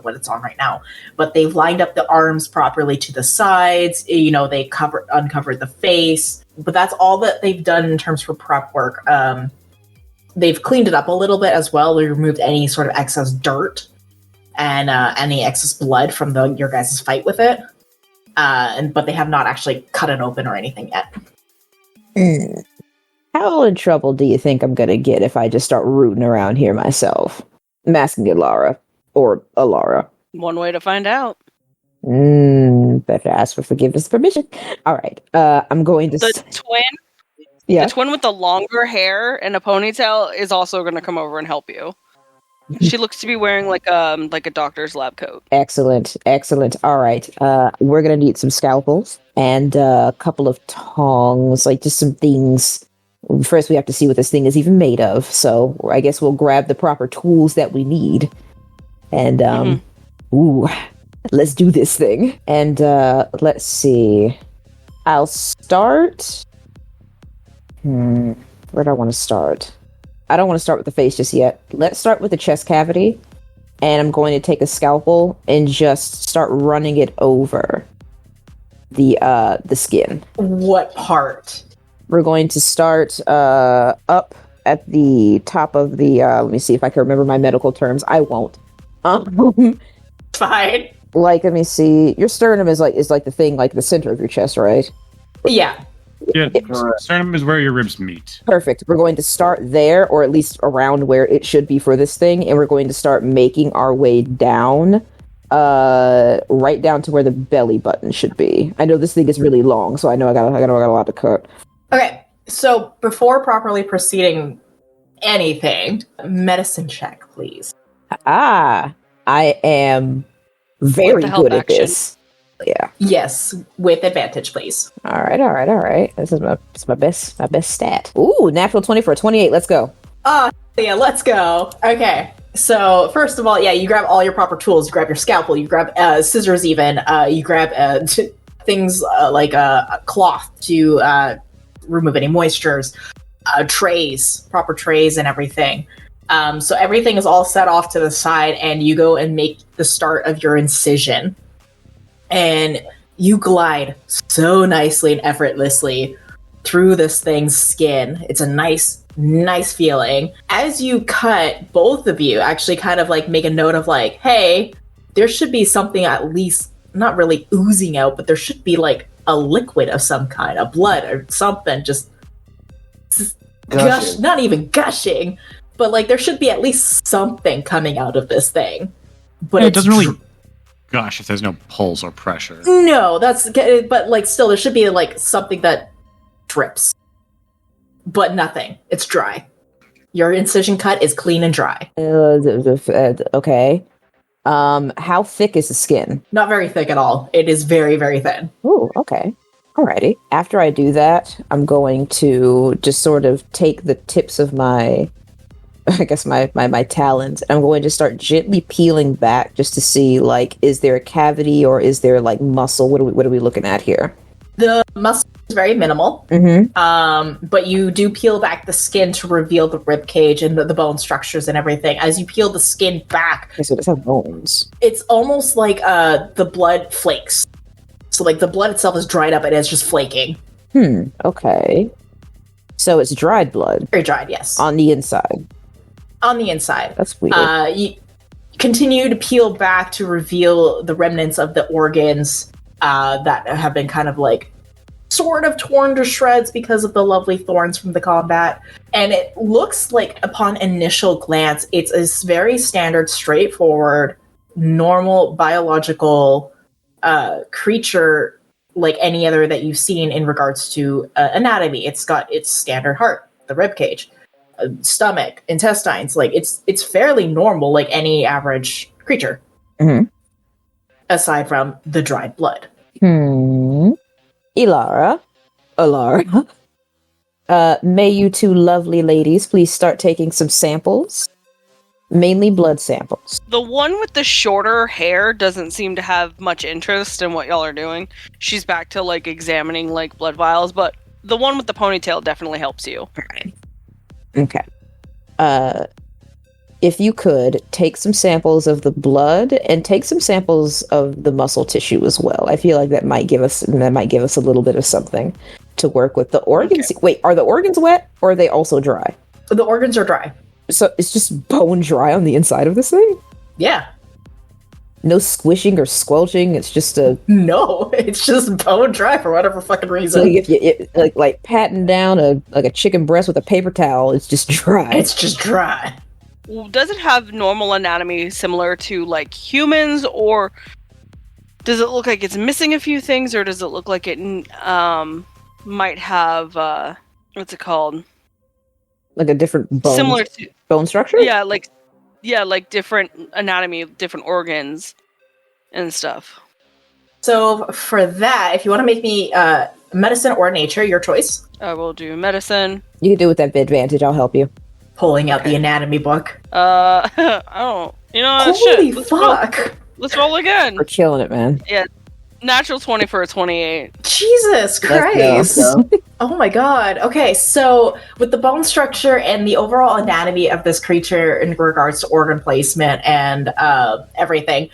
what it's on right now. But they've lined up the arms properly to the sides. They uncovered the face. But that's all that they've done in terms for prep work. They've cleaned it up a little bit as well. They removed any sort of excess dirt and any excess blood from your guys' fight with it. But they have not actually cut it open or anything yet. How in trouble do you think I'm gonna get if I just start rooting around here myself? I'm asking Ilara. Or Alara. One way to find out. Better ask for forgiveness and permission. Alright, I'm going to... The twin? Yeah? The twin with the longer hair and a ponytail is also going to come over and help you. She looks to be wearing like a doctor's lab coat. Excellent. Alright, we're gonna need some scalpels and a couple of tongs, like just some things. First, we have to see what this thing is even made of, so I guess we'll grab the proper tools that we need. And, let's do this thing. And, let's see. I'll start... where do I want to start? I don't want to start with the face just yet. Let's start with the chest cavity. And I'm going to take a scalpel and just start running it over the skin. What part? We're going to start up at the top of the... let me see if I can remember my medical terms. I won't. Fine. Like, let me see. Your sternum is like the thing, like the center of your chest, right? Yeah. Yeah, sternum is where your ribs meet. Perfect. We're going to start there, or at least around where it should be for this thing, and we're going to start making our way down, right down to where the belly button should be. I know this thing is really long, so I know I got a lot to cut. Okay, so before properly proceeding anything, medicine check, please. I am very good at this. Yeah. Yes, with advantage, please. All right. This is my best stat. Ooh, natural 20 for a 28. Let's go. Yeah, let's go. Okay. So first of all, yeah, you grab all your proper tools. You grab your scalpel. You grab scissors. Even you grab things like a cloth to remove any moistures, proper trays, and everything. So everything is all set off to the side, and you go and make the start of your incision. And you glide so nicely and effortlessly through this thing's skin. It's a nice feeling. As you cut, both of you actually kind of like make a note of like, hey, there should be something at least not really oozing out, but there should be like a liquid of some kind, a blood or something, just not even gushing, but like there should be at least something coming out of this thing. But it doesn't really... Gosh, if there's no pulse or pressure. No, but like still there should be like something that drips. But nothing. It's dry. Your incision cut is clean and dry. Okay. How thick is the skin? Not very thick at all. It is very, very thin. Ooh, okay. Alrighty. After I do that, I'm going to just sort of take the tips of my talons. I'm going to start gently peeling back just to see, like, is there a cavity or is there, like, muscle? What are we looking at here? The muscle is very minimal. Mm-hmm. But you do peel back the skin to reveal the rib cage and the bone structures and everything. As you peel the skin back... Okay, so it's have bones. It's almost like the blood flakes. So, like, the blood itself is dried up and it's just flaking. Okay. So it's dried blood. Very dried, yes. On the inside. On the inside. That's weird. You continue to peel back to reveal the remnants of the organs that have been kind of like sort of torn to shreds because of the lovely thorns from the combat. And it looks like, upon initial glance, it's a very standard, straightforward, normal biological creature like any other that you've seen in regards to anatomy. It's got its standard heart, the rib cage, stomach, intestines. Like it's fairly normal, like any average creature. Mm-hmm. Aside from the dried blood. Alara, may you two lovely ladies please start taking some samples, mainly blood samples. The one with the shorter hair doesn't seem to have much interest in what y'all are doing. She's back to like examining like blood vials, but the one with the ponytail definitely helps you. Alright. Okay. If you could take some samples of the blood and take some samples of the muscle tissue as well. I feel like that might give us a little bit of something to work with. The organs. Okay. Wait, are the organs wet or are they also dry? The organs are dry. So it's just bone dry on the inside of this thing? Yeah. No squishing or squelching. It's just a No, it's just bone dry for whatever fucking reason. so if you like patting down a chicken breast with a paper towel, it's just dry. It's just dry. Does it have normal anatomy similar to like humans, or does it look like it's missing a few things, or does it look like it might have what's it called? Like a different Similar to bone structure? Yeah, like different anatomy, different organs and stuff. So for that, if you want to make me medicine or nature, your choice. I will do medicine. You can do it with that advantage. I'll help you. Pulling out the anatomy book. I don't. You know, Holy shit. fuck! Let's roll again. We're killing it, man. Yeah, natural 20 for a 28. Jesus Let's Christ! go. Oh my god. Okay, so with the bone structure and the overall anatomy of this creature in regards to organ placement and everything,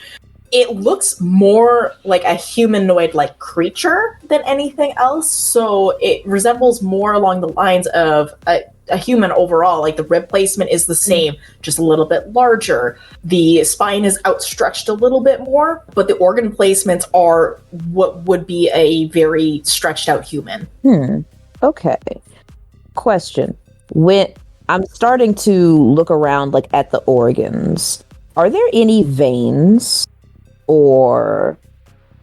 it looks more like a humanoid-like creature than anything else. So it resembles more along the lines of a human overall. Like the rib placement is the same, just a little bit larger. The spine is outstretched a little bit more, but the organ placements are what would be a very stretched out human. Okay. Question. When I'm starting to look around like at the organs, are there any veins or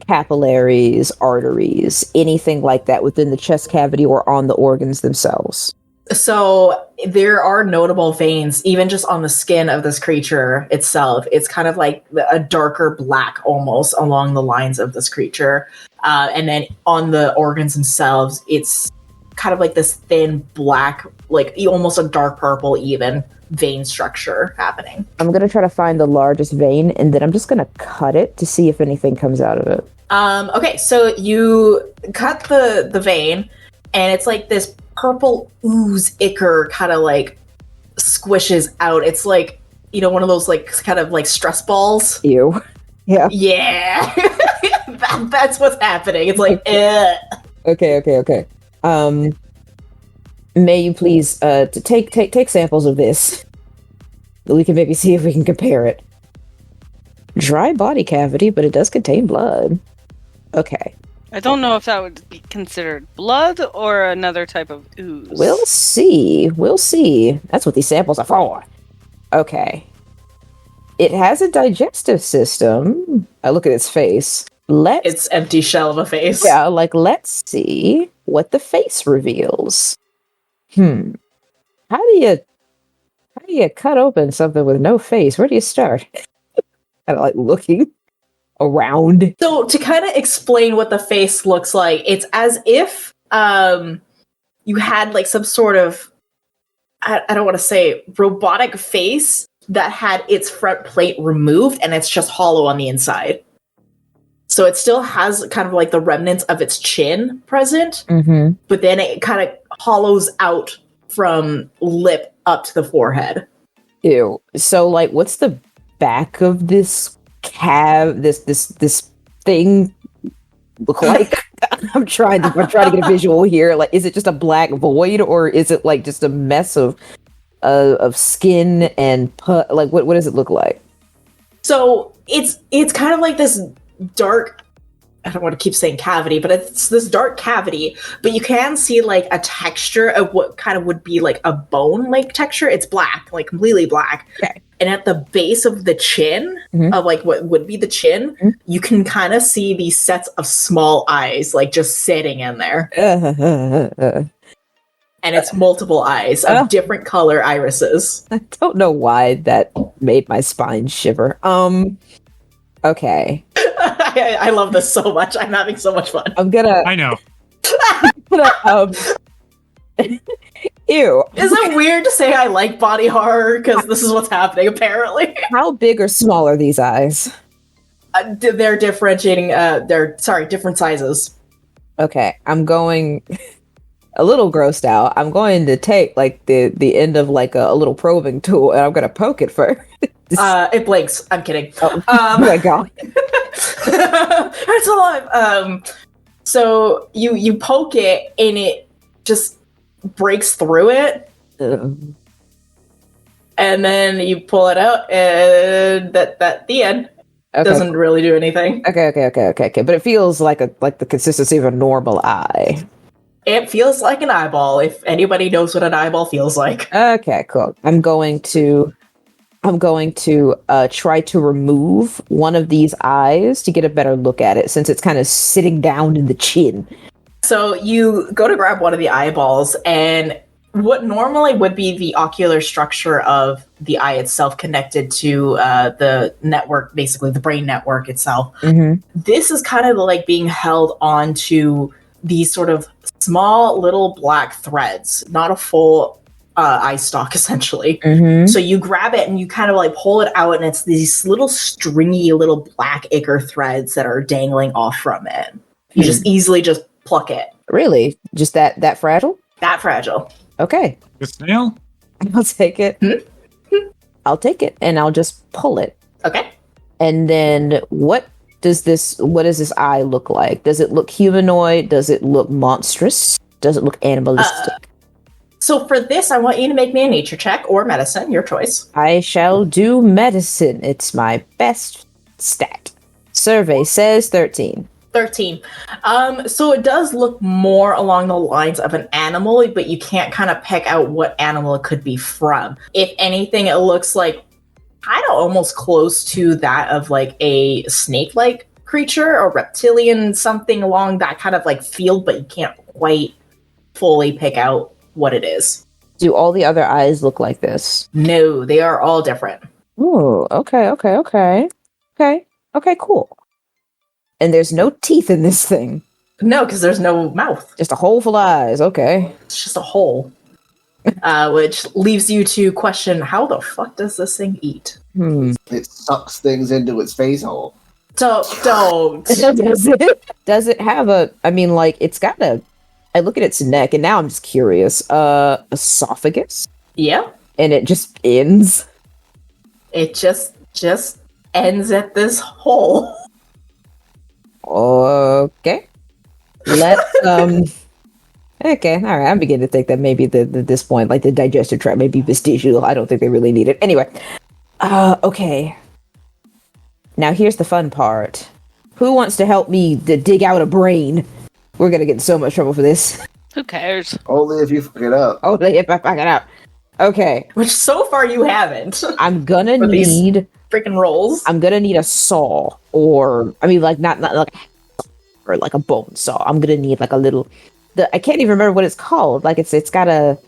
capillaries, arteries, anything like that within the chest cavity or on the organs themselves? So there are notable veins, even just on the skin of this creature itself. It's kind of like a darker black almost along the lines of this creature. And then on the organs themselves, it's kind of like this thin black, like almost a dark purple even vein structure happening. I'm going to try to find the largest vein, and then I'm just going to cut it to see if anything comes out of it. Okay, so you cut the vein, and it's like this purple ooze ichor kind of like squishes out. It's like, you know, one of those like kind of like stress balls. Ew. Yeah. Yeah. That's what's happening. It's like, eh. Okay. May you please to take samples of this. We can maybe see if we can compare it. Dry body cavity, but it does contain blood. Okay. I don't know if that would be considered blood or another type of ooze. We'll see. That's what these samples are for. Okay. It has a digestive system. I look at its face. It's empty shell of a face. Yeah, like let's see what the face reveals. How do you cut open something with no face? Where do you start? Kind of like looking around. So to kind of explain what the face looks like, it's as if you had like some sort of, I don't want to say robotic face that had its front plate removed and it's just hollow on the inside. So it still has kind of like the remnants of its chin present, but then it kind of hollows out from lip up to the forehead. Ew. So like what's the back of this this thing look like? I'm trying to get a visual here. Like, is it just a black void, or is it like just a mess of skin and like what does it look like? So it's kind of like this dark, I don't want to keep saying cavity, but it's this dark cavity, but you can see like a texture of what kind of would be like a bone like texture. It's black, like completely black. Okay. And at the base of the chin, of like what would be the chin, you can kind of see these sets of small eyes like just sitting in there. And it's multiple eyes of different color irises. I don't know why that made my spine shiver. Okay. I love this so much. I'm having so much fun. I know. Ew. Is it weird to say I like body horror? Because this is what's happening, apparently. How big or small are these eyes? They're differentiating, different sizes. Okay, I'm going a little grossed out. I'm going to take like the end of like a little probing tool and I'm going to poke it first. It blinks. I'm kidding. Oh my god. It's alive. So you poke it and it just breaks through it. And then you pull it out and that the end. Okay. Doesn't really do anything. Okay. But it feels like the consistency of a normal eye. It feels like an eyeball, if anybody knows what an eyeball feels like. Okay, cool. I'm going to try to remove one of these eyes to get a better look at it, since it's kind of sitting down in the chin. So you go to grab one of the eyeballs, and what normally would be the ocular structure of the eye itself connected to the network, basically the brain network itself, this is kind of like being held onto these sort of small little black threads, not a full eye stalk, essentially. So you grab it and you kind of like pull it out, and it's these little stringy little black ichor threads that are dangling off from it. You just easily just pluck it. Really? Just that fragile? That fragile. Okay. The snail? I'll take it. I'll take it, and I'll just pull it. Okay. And then what does this eye look like? Does it look humanoid? Does it look monstrous? Does it look animalistic? So for this, I want you to make me a nature check or medicine, your choice. I shall do medicine. It's my best stat. Survey says 13. 13. So it does look more along the lines of an animal, but you can't kind of pick out what animal it could be from. If anything, it looks like kind of almost close to that of like a snake-like creature or reptilian, something along that kind of like field, but you can't quite fully pick out what it is. Do all the other eyes look like this? No, they are all different. Ooh, okay, cool. And there's no teeth in this thing. No, because there's no mouth. Just a hole full of eyes, okay. It's just a hole. Which leaves you to question, how the fuck does this thing eat? It sucks things into its face hole. Don't. Does it have it's got I look at its neck, and now I'm just curious. Esophagus? Yeah. And it just ends? It just ends at this hole. Okay. Let's okay, all right. I'm beginning to think that maybe this point, like the digestive tract, may be vestigial. I don't think they really need it. Anyway, okay. Now here's the fun part. Who wants to help me to dig out a brain? We're gonna get in so much trouble for this. Who cares? Only if you fuck it up. Only if I fuck it out. Okay. Which so far you haven't. I'm gonna For these need freaking rolls. I'm gonna need a saw, or not like, or like a bone saw. I'm gonna need like a little. I can't even remember what it's called. Like it's an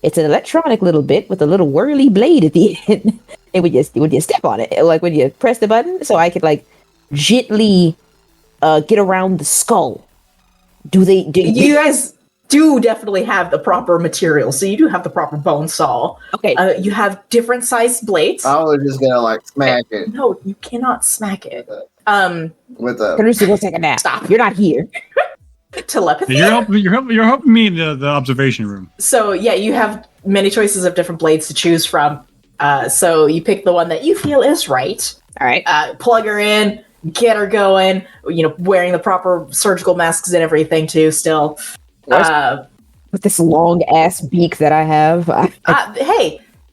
electronic little bit with a little whirly blade at the end. And when you step on it, like when you press the button, so I could like gently get around the skull. Do you guys do definitely have the proper material, so you do have the proper bone saw. Okay. You have different sized blades. I was just gonna like smack it No, you cannot smack it. with a. Caruso, go take a nap. Stop. You're not here. Telepathy. You're helping me in the observation room. So yeah, you have many choices of different blades to choose from. So you pick the one that you feel is right. All right. Plug her in, get her going. Wearing the proper surgical masks and everything too. Still, With this long ass beak that I have.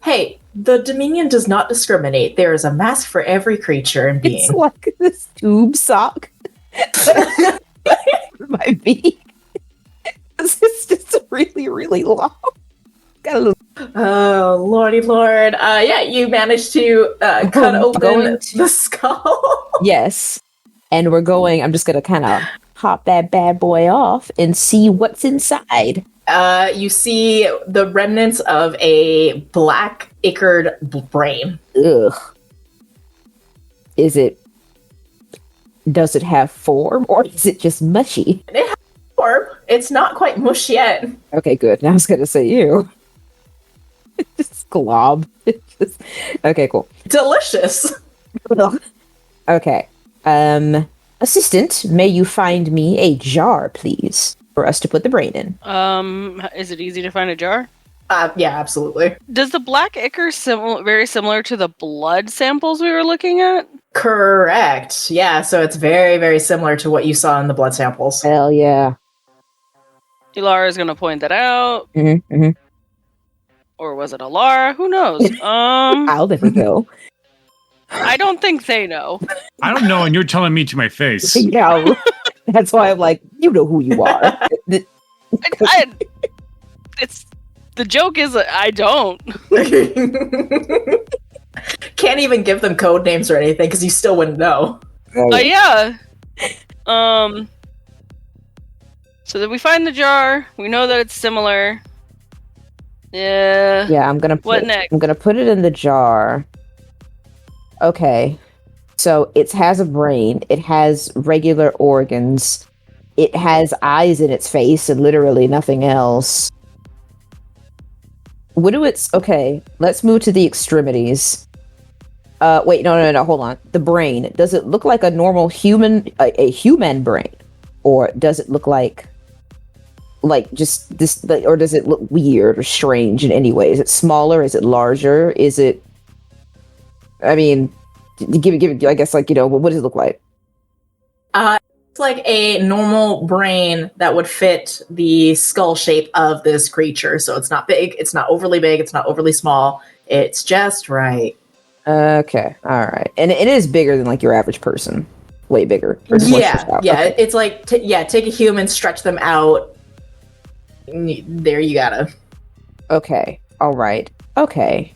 hey, the Dominion does not discriminate. There is a mask for every creature and being. It's like this tube sock. My beak. It's just really, really long. Got a little. Oh, lordy lord. Yeah, you managed to cut open the skull. Yes. And I'm just going to kind of pop that bad boy off and see what's inside. You see the remnants of a black ichored brain. Ugh. Does it have form, or is it just mushy? It has form. It's not quite mush yet. Okay, good. Now I was going to say you. Just glob. Okay, cool. Delicious. Okay. Assistant, may you find me a jar, please, for us to put the brain in. Is it easy to find a jar? Yeah, absolutely. Does the black ichor very similar to the blood samples we were looking at? Correct. Yeah, so it's very, very similar to what you saw in the blood samples. Hell yeah. Ilara is going to point that out. Mm-hmm. Or was it Alara? Who knows? I'll never go. I don't think they know. I don't know, and you're telling me to my face. Yeah, that's why I'm like, you know who you are. It's the joke is that I don't. Can't even give them code names or anything because you still wouldn't know. Yeah. So that we find the jar, we know that it's similar. Yeah. Yeah, I'm gonna What next? I'm gonna put it in the jar. Okay. So it has a brain, it has regular organs, it has eyes in its face and literally nothing else. What do its okay, let's move to the extremities. Wait, no, hold on. The brain. Does it look like a normal human a human brain? Or does it look like just this, or does it look weird or strange in any way? Is it smaller? Is it larger? Is it? I mean, give it. I guess, like, what does it look like? It's like a normal brain that would fit the skull shape of this creature. So it's not big. It's not overly big. It's not overly small. It's just right. Okay, all right, and it is bigger than like your average person. Way bigger. Yeah. Okay. It's like take a human, stretch them out. There you gotta. Okay. All right. Okay.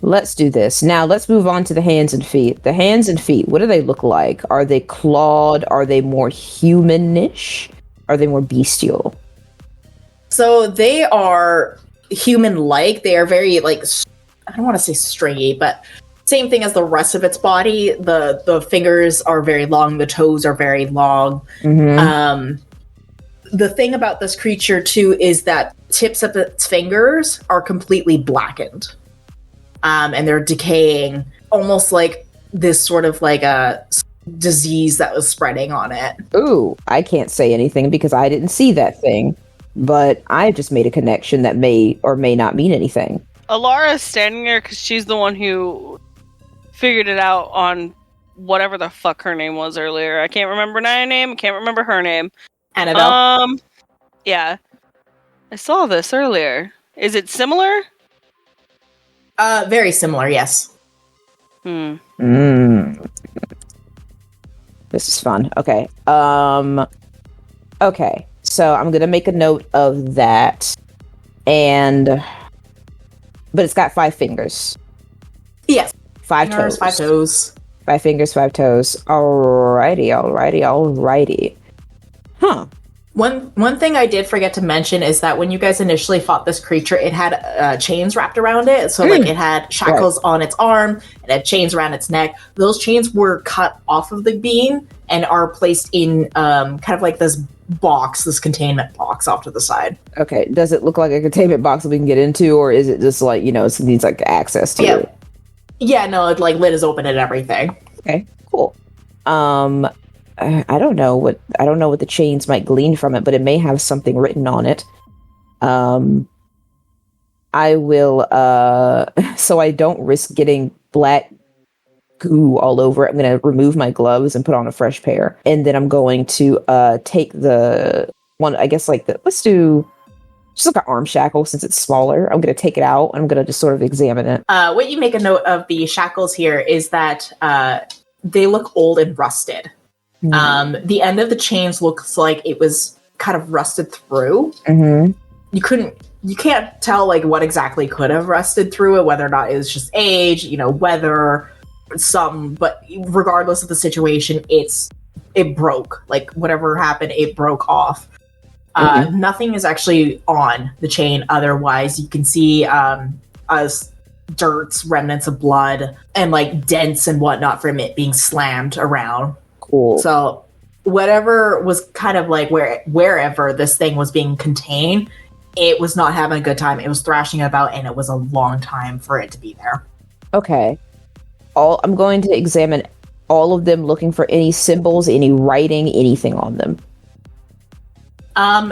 Let's do this. Now let's move on to the hands and feet. The hands and feet, what do they look like? Are they clawed? Are they more humanish? Are they more bestial? So they are human-like. They are very, like, I don't want to say stringy, but same thing as the rest of its body. The fingers are very long. The toes are very long. Mm-hmm. The thing about this creature, too, is that tips of its fingers are completely blackened. And they're decaying, almost like this sort of like a disease that was spreading on it. Ooh, I can't say anything because I didn't see that thing. But I just made a connection that may or may not mean anything. Alara's standing there because she's the one who figured it out on whatever the fuck her name was earlier. I can't remember my name. I can't remember her name. Annabelle? Yeah. I saw this earlier. Is it similar? Very similar, yes. This is fun. Okay. Okay. So I'm gonna make a note of that. But it's got 5 fingers. Yes. 5 Fingers, toes. 5 toes. 5 fingers, 5 toes. Alrighty. Huh. One thing I did forget to mention is that when you guys initially fought this creature, it had chains wrapped around it. So, like, it had shackles on its arm, and had chains around its neck. Those chains were cut off of the being and are placed in kind of like this box, this containment box off to the side. Okay. Does it look like a containment box that we can get into, or is it just like, it needs like access to it? Yeah, no, it, like, lid is open and everything. Okay, cool. I don't know what the chains might glean from it, but it may have something written on it. I will so I don't risk getting black goo all over it. I'm going to remove my gloves and put on a fresh pair, and then I'm going to take the one, I guess, like let's do just like an arm shackle since it's smaller. I'm going to take it out and I'm going to just sort of examine it. What you make a note of the shackles here is that they look old and rusted. The end of the chains looks like it was kind of rusted through. Mm-hmm. You can't tell, like, what exactly could have rusted through it, whether or not it was just age, weather, something. But regardless of the situation, it broke. Like, whatever happened, it broke off. Nothing is actually on the chain. Otherwise, you can see dirts, remnants of blood, and like dents and whatnot from it being slammed around. Cool. So whatever was kind of like wherever this thing was being contained, it was not having a good time. It was thrashing about, and it was a long time for it to be there. Okay. I'm going to examine all of them, looking for any symbols, any writing, anything on them.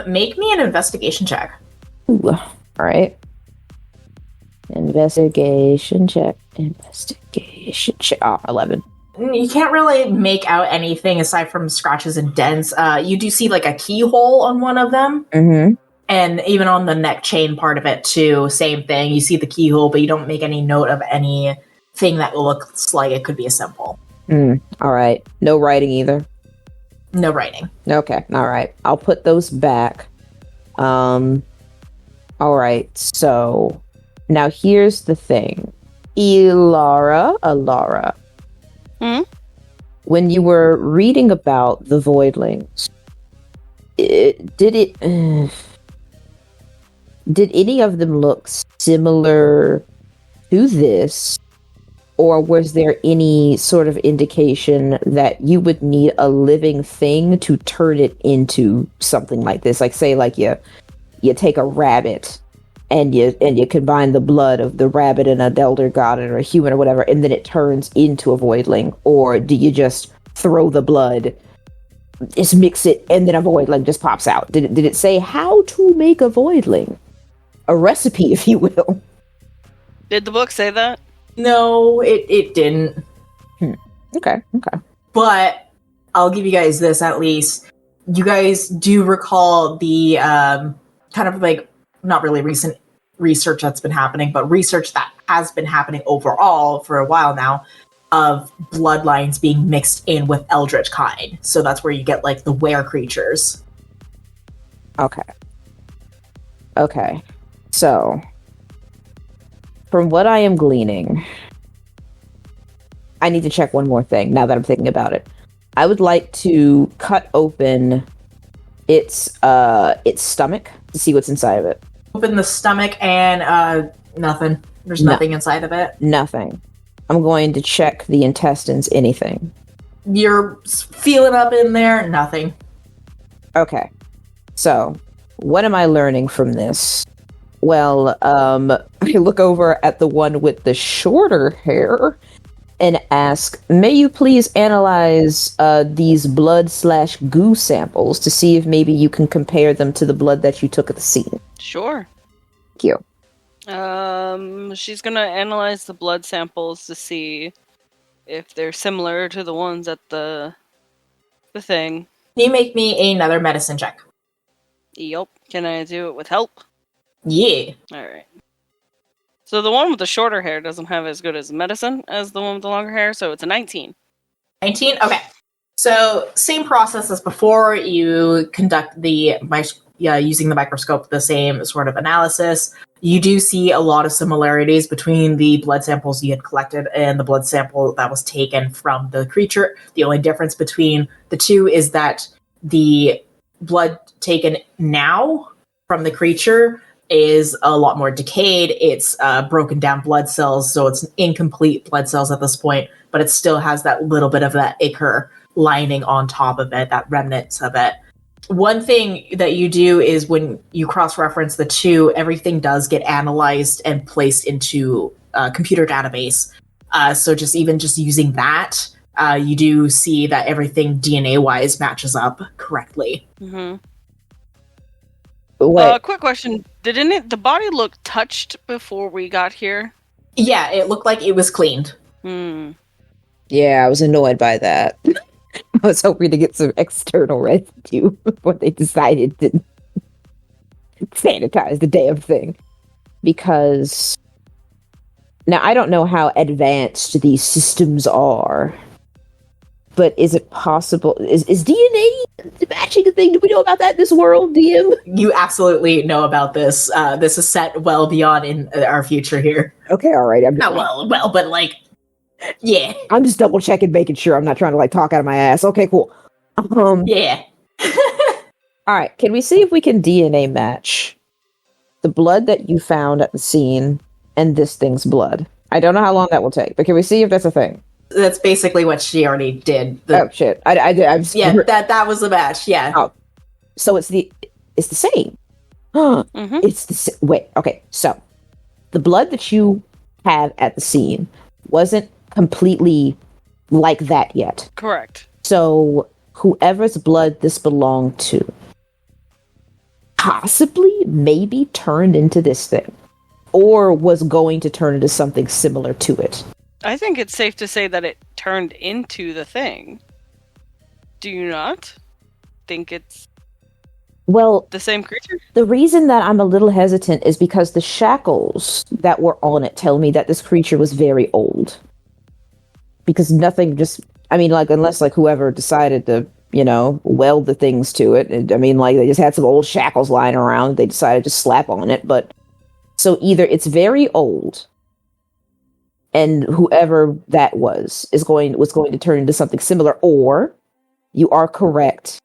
Make me an investigation check. Ooh. All right. Investigation check. Oh, 11. You can't really make out anything aside from scratches and dents. You do see like a keyhole on one of them. Mm-hmm. And even on the neck chain part of it too, same thing. You see the keyhole, but you don't make any note of anything thing that looks like it could be a symbol. All right. No writing either. No writing. Okay. All right. I'll put those back. All right. So now here's the thing. Alara. When you were reading about the voidlings, did any of them look similar to this? Or was there any sort of indication that you would need a living thing to turn it into something like this? Like, say, like you take a rabbit and you combine the blood of the rabbit and an elder god or a human or whatever, and then it turns into a voidling? Or do you just throw the blood, just mix it, and then a voidling just pops out? Did it say how to make a voidling? A recipe, if you will. Did the book say that? No, it didn't. Okay. But I'll give you guys this at least. You guys do recall the kind of like, not really recent research that's been happening, but research that has been happening overall for a while now of bloodlines being mixed in with Eldritch kind. So that's where you get like the were creatures. Okay. So, from what I am gleaning, I need to check one more thing now that I'm thinking about it. I would like to cut open its stomach to see what's inside of it. Open the stomach and nothing. There's nothing inside of it. Nothing. I'm going to check the intestines. Anything? You're feeling up in there. Nothing. Okay. So, what am I learning from this? Well, I look over at the one with the shorter hair and ask, may you please analyze these blood/goo samples to see if maybe you can compare them to the blood that you took at the scene? Sure. Thank you. She's gonna analyze the blood samples to see if they're similar to the ones at the thing. Can you make me another medicine check? Yup. Can I do it with help? Yeah. Alright. So the one with the shorter hair doesn't have as good as medicine as the one with the longer hair, so it's a 19. 19? Okay. So, same process as before. You conduct the using the microscope, the same sort of analysis. You do see a lot of similarities between the blood samples you had collected and the blood sample that was taken from the creature. The only difference between the two is that the blood taken now from the creature is a lot more decayed. It's broken down blood cells, so it's incomplete blood cells at this point, but it still has that little bit of that ichor lining on top of it, that remnants of it. One thing that you do is when you cross-reference the two, everything does get analyzed and placed into a computer database. So just using that, you do see that everything DNA-wise matches up correctly. Mm-hmm. Wait. Quick question. Did the body look touched before we got here? Yeah, it looked like it was cleaned. Yeah, I was annoyed by that. I was hoping to get some external residue before they decided to sanitize the damn thing. Because now I don't know how advanced these systems are, but is it possible? Is DNA matching a thing? Do we know about that in this world, DM? You absolutely know about this. This is set well beyond in our future here. Okay, all right. Not well, but like, yeah. I'm just double checking, making sure I'm not trying to like talk out of my ass. Okay, cool. Yeah. All right. Can we see if we can DNA match the blood that you found at the scene and this thing's blood? I don't know how long that will take, but can we see if that's a thing? That's basically what she already did. Oh shit! I did. That was the match. Yeah. Oh, so it's the same. Mm-hmm. Wait. Okay. So the blood that you have at the scene wasn't completely like that yet. Correct. So whoever's blood this belonged to possibly maybe turned into this thing or was going to turn into something similar to it. I think it's safe to say that it turned into the thing. Do you not think it's the same creature? The reason that I'm a little hesitant is because the shackles that were on it tell me that this creature was very old. because nothing just, I mean, like, unless like whoever decided to, you know, weld the things to it. And, I mean, like, they just had some old shackles lying around. They decided to slap on it. But so either it's very old, and whoever that was going to turn into something similar, or you are correct,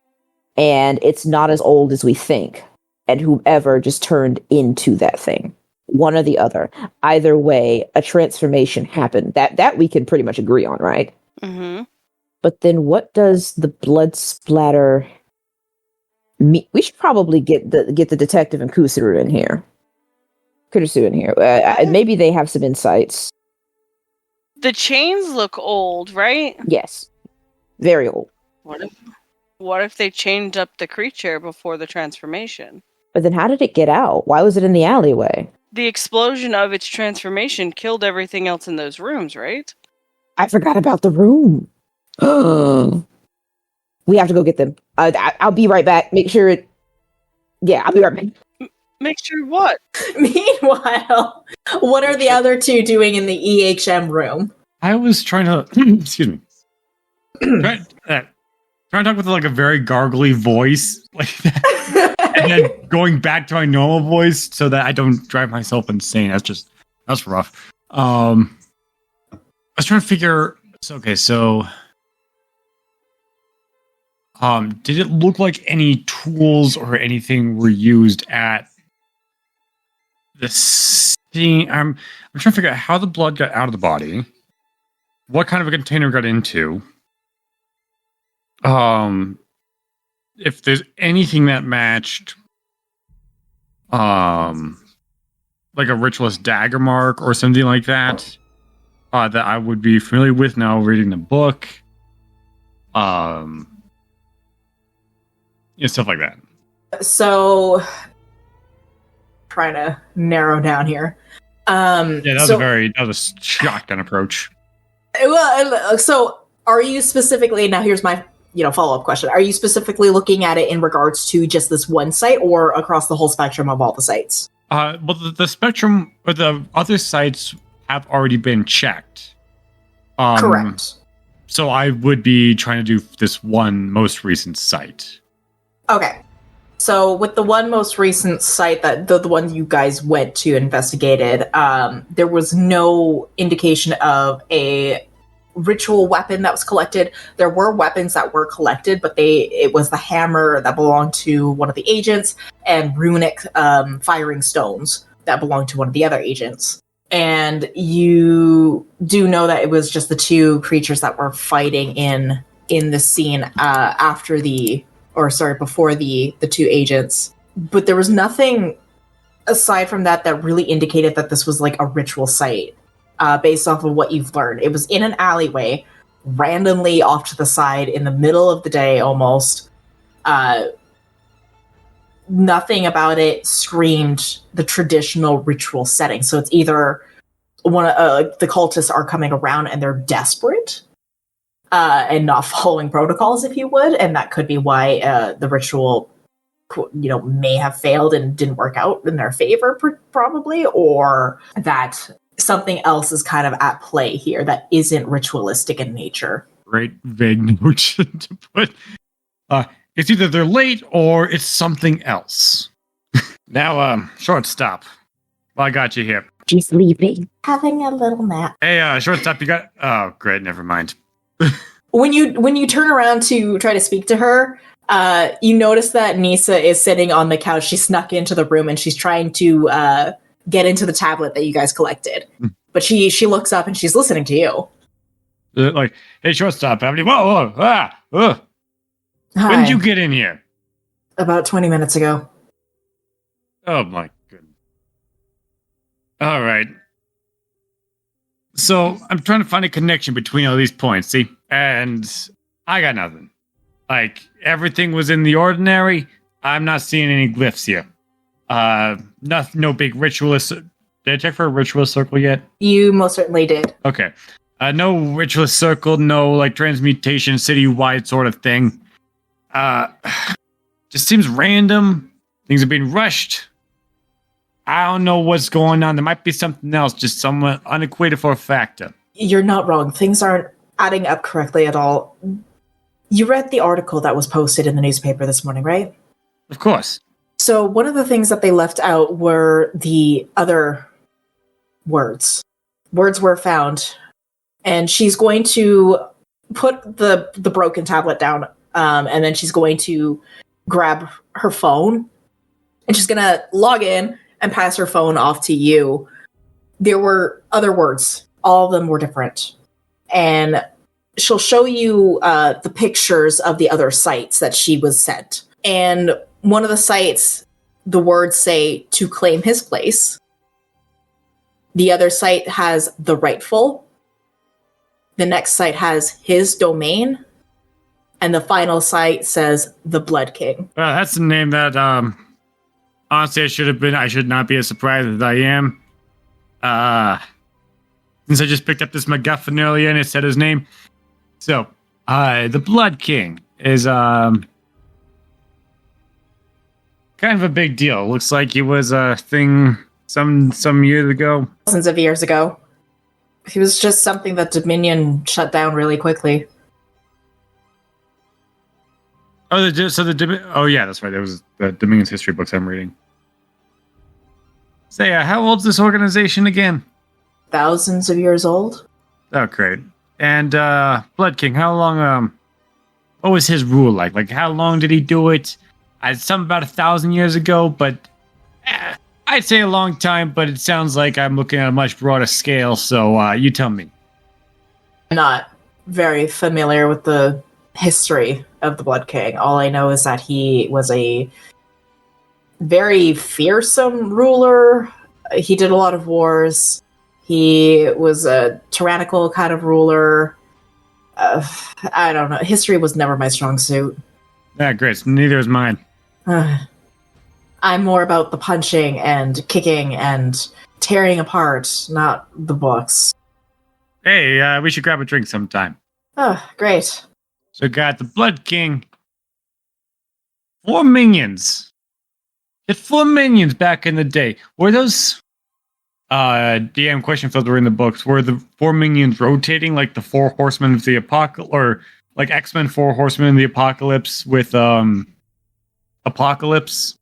and it's not as old as we think, and whoever just turned into that thing. One or the other. Either way, a transformation happened. That we can pretty much agree on, right? Mm-hmm. But then what does the blood splatter mean? We should probably get the detective and Kusuru in here. Kurisu in here. Maybe they have some insights. The chains look old, right? Yes. Very old. What if they chained up the creature before the transformation? But then how did it get out? Why was it in the alleyway? The explosion of its transformation killed everything else in those rooms, right? I forgot about the room. We have to go get them. I'll be right back. Make sure it... Yeah, I'll be right back. Make sure what? Meanwhile, what are the other two doing in the EHM room? I was trying to... excuse me. trying to talk with like a very gargly voice. Like that. And then going back to my normal voice so that I don't drive myself insane. That's rough. I was trying to figure. So did it look like any tools or anything were used at the scene? I'm trying to figure out how the blood got out of the body, what kind of a container got into. If there's anything that matched, like a ritualist dagger mark or something like that, that I would be familiar with now reading the book, stuff like that. So, trying to narrow down here. That was a shotgun approach. Well, so are you specifically, now here's my follow-up question. Are you specifically looking at it in regards to just this one site or across the whole spectrum of all the sites? Well, the spectrum or the other sites have already been checked. Correct. So I would be trying to do this one most recent site. Okay. So with the one most recent site, that the one you guys went to investigated, there was no indication of a ritual weapon that was collected. There were weapons that were collected, but it was the hammer that belonged to one of the agents and runic firing stones that belonged to one of the other agents. And you do know that it was just the two creatures that were fighting in the scene before the two agents. But there was nothing aside from that really indicated that this was like a ritual site. Based off of what you've learned. It was in an alleyway, randomly off to the side, in the middle of the day almost. Nothing about it screamed the traditional ritual setting. So it's either the cultists are coming around and they're desperate and not following protocols, if you would, and that could be why the ritual may have failed and didn't work out in their favor, probably, or that something else is kind of at play here that isn't ritualistic in nature. Great vague notion to put. It's either they're late or it's something else. Now, shortstop. Well, I got you here. She's sleeping. Having a little nap. Hey, shortstop, you got... Oh, great, never mind. When you turn around to try to speak to her, you notice that Nisa is sitting on the couch. She snuck into the room and she's trying to get into the tablet that you guys collected. But she looks up and she's listening to you. Like, hey, shortstop, whoa, Hi. When did you get in here? About 20 minutes ago. Oh, my goodness. All right. So, I'm trying to find a connection between all these points, see? And I got nothing. Like, everything was in the ordinary. I'm not seeing any glyphs here. No big ritualist. Did I check for a ritualist circle yet? You most certainly did. Okay. No ritualist circle, no like transmutation citywide sort of thing. Just seems random. Things are being rushed. I don't know what's going on. There might be something else, just somewhat unequated for a factor. You're not wrong. Things aren't adding up correctly at all, you read the article that was posted in the newspaper this morning, right? Of course. So one of the things that they left out were the other words. Words were found, and she's going to put the broken tablet down, and then she's going to grab her phone, and she's going to log in and pass her phone off to you. There were other words. All of them were different. And she'll show you the pictures of the other sites that she was sent. And one of the sites, the words say, to claim his place. The other site has the rightful. The next site has his domain. And the final site says the Blood King. That's the name that, honestly, I should not be as surprised as I am. Since I just picked up this MacGuffin earlier and it said his name. So, the Blood King is, kind of a big deal. Looks like it was a thing some years ago. Thousands of years ago. He was just something that Dominion shut down really quickly. Oh, oh yeah, that's right. There was the Dominion's history books I'm reading. Say, how old's this organization again? Thousands of years old. Oh, great. And Blood King, how long? What was his rule like? Like, how long did he do it? Some about 1,000 years ago, but I'd say a long time. But it sounds like I'm looking at a much broader scale. So you tell me. I'm not very familiar with the history of the Blood King. All I know is that he was a very fearsome ruler. He did a lot of wars. He was a tyrannical kind of ruler. I don't know. History was never my strong suit. Yeah, great. Neither is mine. I'm more about the punching and kicking and tearing apart, not the books. Hey, we should grab a drink sometime. Oh, great. So got the Blood King. 4 minions. Had 4 minions back in the day. Were those... DM question filled were in the books. Were the 4 minions rotating like the 4 horsemen of the apocalypse, or like X-Men 4 horsemen in the apocalypse with Apocalypse,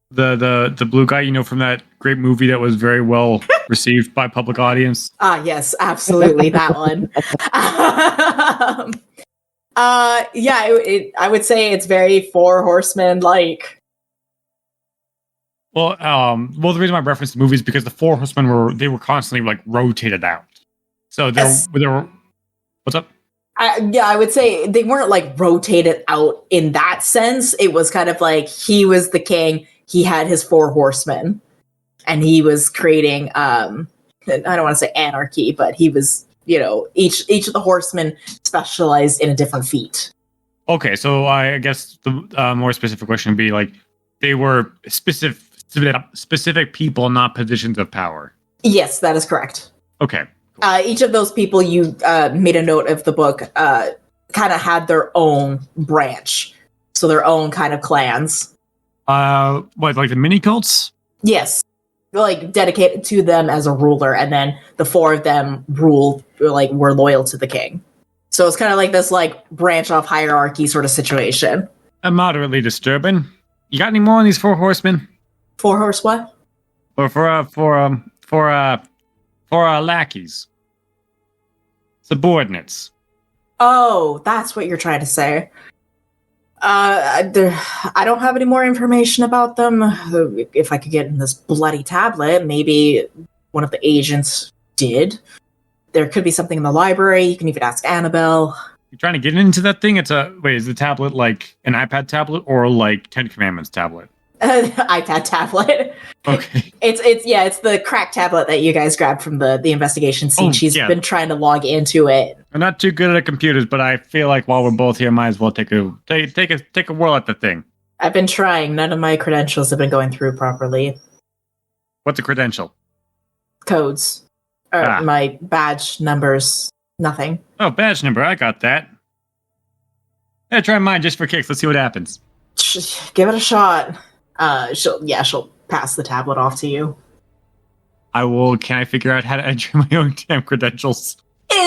the blue guy, you know, from that great movie that was very well received by public audience? Yes, absolutely, that one. I would say it's very 4 horsemen like. Well, the reason why I referenced the movie is because the 4 horsemen were constantly like rotated out. So there were. What's up? I would say they weren't like rotated out in that sense. It was kind of like he was the king. He had his 4 horsemen, and he was creating. I don't want to say anarchy, but he was, you know, each of the horsemen specialized in a different feat. Okay, so I guess the more specific question would be like they were specific people, not positions of power. Yes, that is correct. Okay. Each of those people you made a note of the book kind of had their own branch, so their own kind of clans. What, like the mini cults? Yes, like dedicated to them as a ruler, and then the 4 of them were loyal to the king. So it's kind of like this like branch off hierarchy sort of situation. Moderately disturbing. You got any more on these 4 horsemen? 4 horse what? Or for lackeys. Subordinates. Oh, that's what you're trying to say. I don't have any more information about them. If I could get in this bloody tablet, maybe one of the agents did. There could be something in the library. You can even ask Annabelle. You're trying to get into that thing? Is the tablet like an iPad tablet or like 10 Commandments tablet? iPad tablet. Okay. It's the crack tablet that you guys grabbed from the investigation scene. She's been trying to log into it. I'm not too good at computers, but I feel like while we're both here, might as well take a whirl at the thing. I've been trying. None of my credentials have been going through properly. What's a credential? Codes. My badge numbers. Nothing. Oh, badge number. I got that. Yeah, try mine just for kicks. Let's see what happens. Give it a shot. She'll pass the tablet off to you. I will. Can I figure out how to enter my own damn credentials?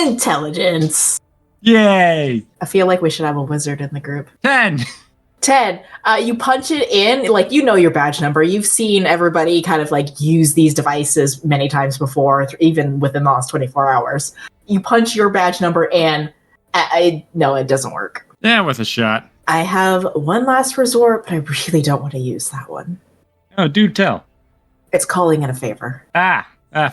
Intelligence. Yay! I feel like we should have a wizard in the group. 10! 10. You punch it in, like, you know your badge number. You've seen everybody kind of like use these devices many times before, even within the last 24 hours. You punch your badge number in. No, it doesn't work. Yeah, worth a shot. I have one last resort, but I really don't want to use that one. Oh, do tell. It's calling in a favor.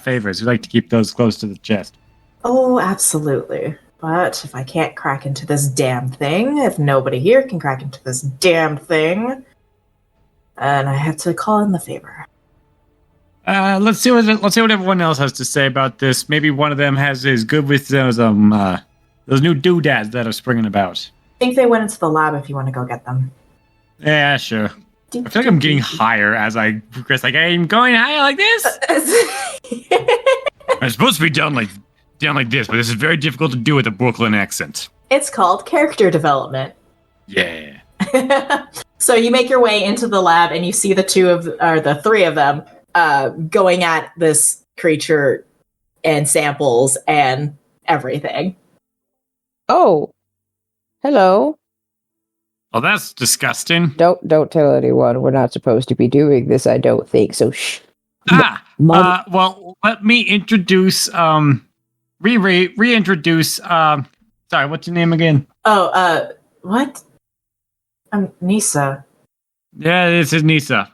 Favors. We like to keep those close to the chest. Oh, absolutely. But if I can't crack into this damn thing, if nobody here can crack into this damn thing, and I have to call in the favor. Let's see what everyone else has to say about this. Maybe one of them is good with those new doodads that are springing about. I think they went into the lab if you want to go get them. Yeah, sure. I feel like I'm getting higher as I progress. Like I'm going higher like this. I'm supposed to be down like this, but this is very difficult to do with a Brooklyn accent. It's called character development. Yeah. So you make your way into the lab and you see the three of them going at this creature and samples and everything. Oh, hello. Oh, that's disgusting. Don't tell anyone. We're not supposed to be doing this, I don't think. So shh. Well, let me introduce reintroduce sorry, what's your name again? Oh, what? I'm Nisa. Yeah, this is Nisa.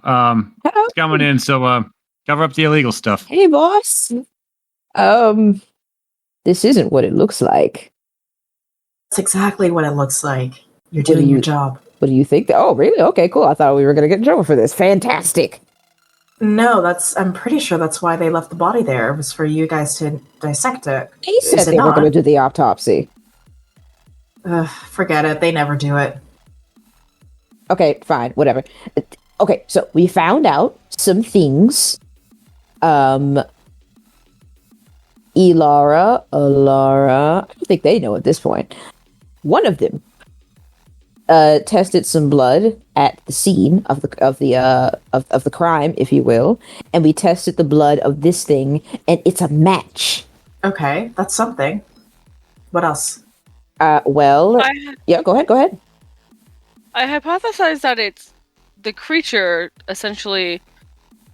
It's coming in, so cover up the illegal stuff. Hey, boss. This isn't what it looks like. That's exactly what it looks like. You're doing your job. What do you think? Oh, really? Okay, cool. I thought we were going to get in trouble for this. Fantastic. No, I'm pretty sure that's why they left the body there. It was for you guys to dissect it. They said they were going to do the autopsy. Forget it. They never do it. Okay, fine. Whatever. Okay, so we found out some things. Alara, I don't think they know at this point. One of them tested some blood at the scene of the crime, if you will, and we tested the blood of this thing, and it's a match. Okay, that's something. What else? Yeah, go ahead. I hypothesize that it's the creature essentially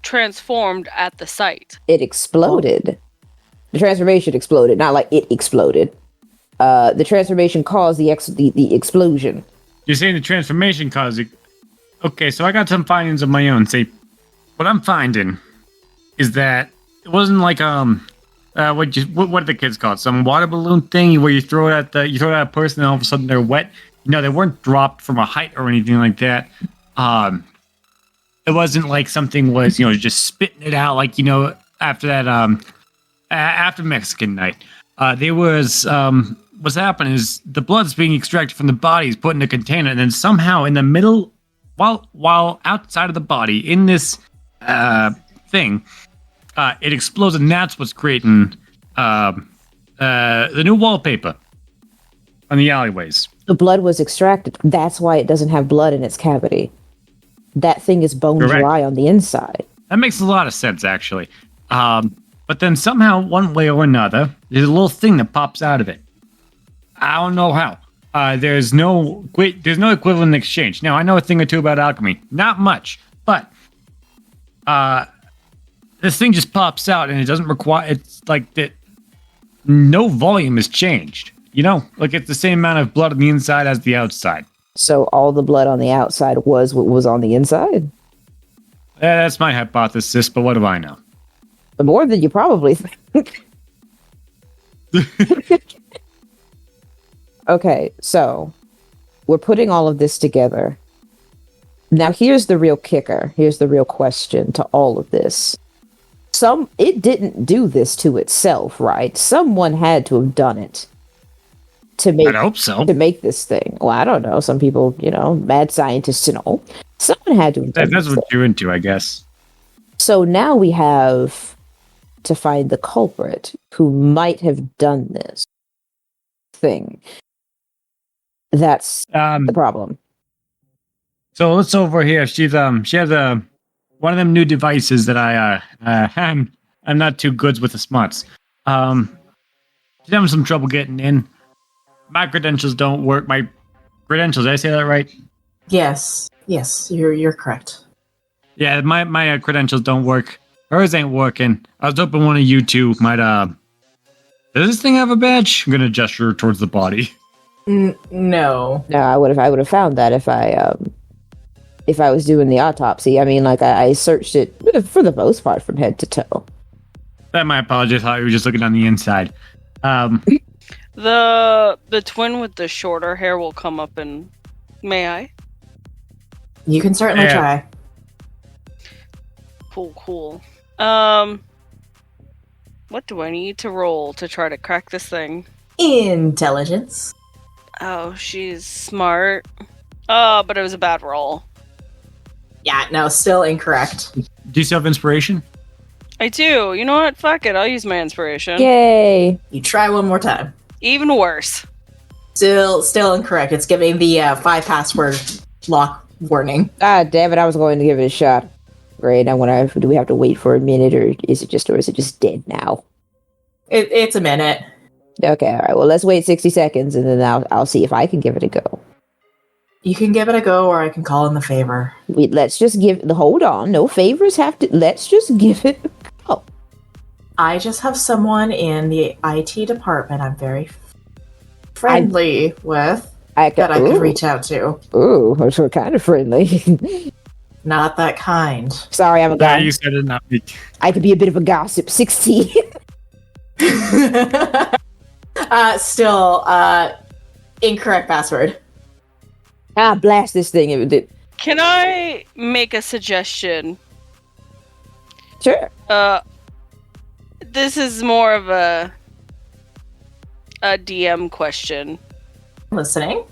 transformed at the site. It exploded. The transformation exploded, not like it exploded. The transformation caused the explosion. You're saying the transformation caused it. Okay, so I got some findings of my own. Say, what I'm finding is that it wasn't like what are the kids call it? Some water balloon thing where you throw it at a person and all of a sudden they're wet. No, they weren't dropped from a height or anything like that. It wasn't like something was just spitting it out like after that after Mexican night. There was what's happening is the blood's being extracted from the bodies, put in a container, and then somehow in the middle, while outside of the body, in this thing, it explodes, and that's what's creating the new wallpaper on the alleyways. The blood was extracted. That's why it doesn't have blood in its cavity. That thing is bone dry on the inside. That makes a lot of sense, actually. But then somehow, one way or another, there's a little thing that pops out of it. I don't know how. There's no equivalent exchange. Now, I know a thing or two about alchemy. Not much, but this thing just pops out, and it doesn't require. It's like that. No volume is changed. Like it's the same amount of blood on the inside as the outside. So all the blood on the outside was what was on the inside? That's my hypothesis, but what do I know? More than you probably think. Okay, so we're putting all of this together. Now here's the real kicker. Here's the real question to all of this. It didn't do this to itself, right? Someone had to have done it. I hope so. To make this thing. Well, I don't know. Some people, mad scientists and all. Someone had to have done That's what you're into, I guess. So now we have to find the culprit who might have done this thing. That's the problem. So let's over here. She has one of them new devices that I'm not too good with the smarts. She's having some trouble getting in. My credentials don't work. My credentials, did I say that right? Yes, you're correct. Yeah, my credentials don't work. Hers ain't working. I was hoping one of you two might, does this thing have a badge? I'm gonna gesture towards the body. No. No, I would have found that if I was doing the autopsy. I mean, like, I searched it for the most part from head to toe. My apologies. I thought you were just looking on the inside. The twin with the shorter hair will come up and may I? You can certainly try. Cool. What do I need to roll to try to crack this thing? Intelligence. Oh, she's smart. But it was a bad roll. Yeah, no, still incorrect. Do you still have inspiration? I do. You know what? Fuck it. I'll use my inspiration. Yay! You try one more time. Even worse. Still incorrect. It's giving the 5 password lock warning. Ah, damn it! I was going to give it a shot. Great. Do we have to wait for a minute, or is it just dead now? It's a minute. Okay, all right. Well, let's wait 60 seconds, and then I'll see if I can give it a go. You can give it a go, or I can call in the favor. Let's just hold on. No favors have to. Let's just give it a go. I just have someone in the IT department I'm very friendly with that I could reach out to. Ooh, so kind of friendly. Not that kind. Sorry, I'm a guy. You said it, not me. I could be a bit of a gossip. 16. Still, incorrect password. Blast this thing. Can I make a suggestion? Sure. This is more of a DM question. Listening.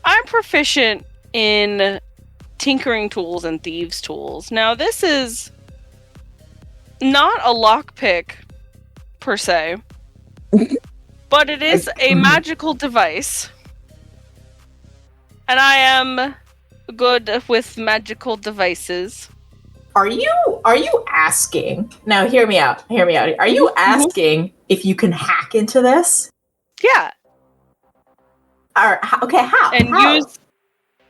I'm proficient in tinkering tools and thieves tools. Now, this is not a lockpick per se, but it is a magical device. And I am good with magical devices. Are you asking? Now hear me out. Are you asking if you can hack into this? Yeah. Okay, how? And how? use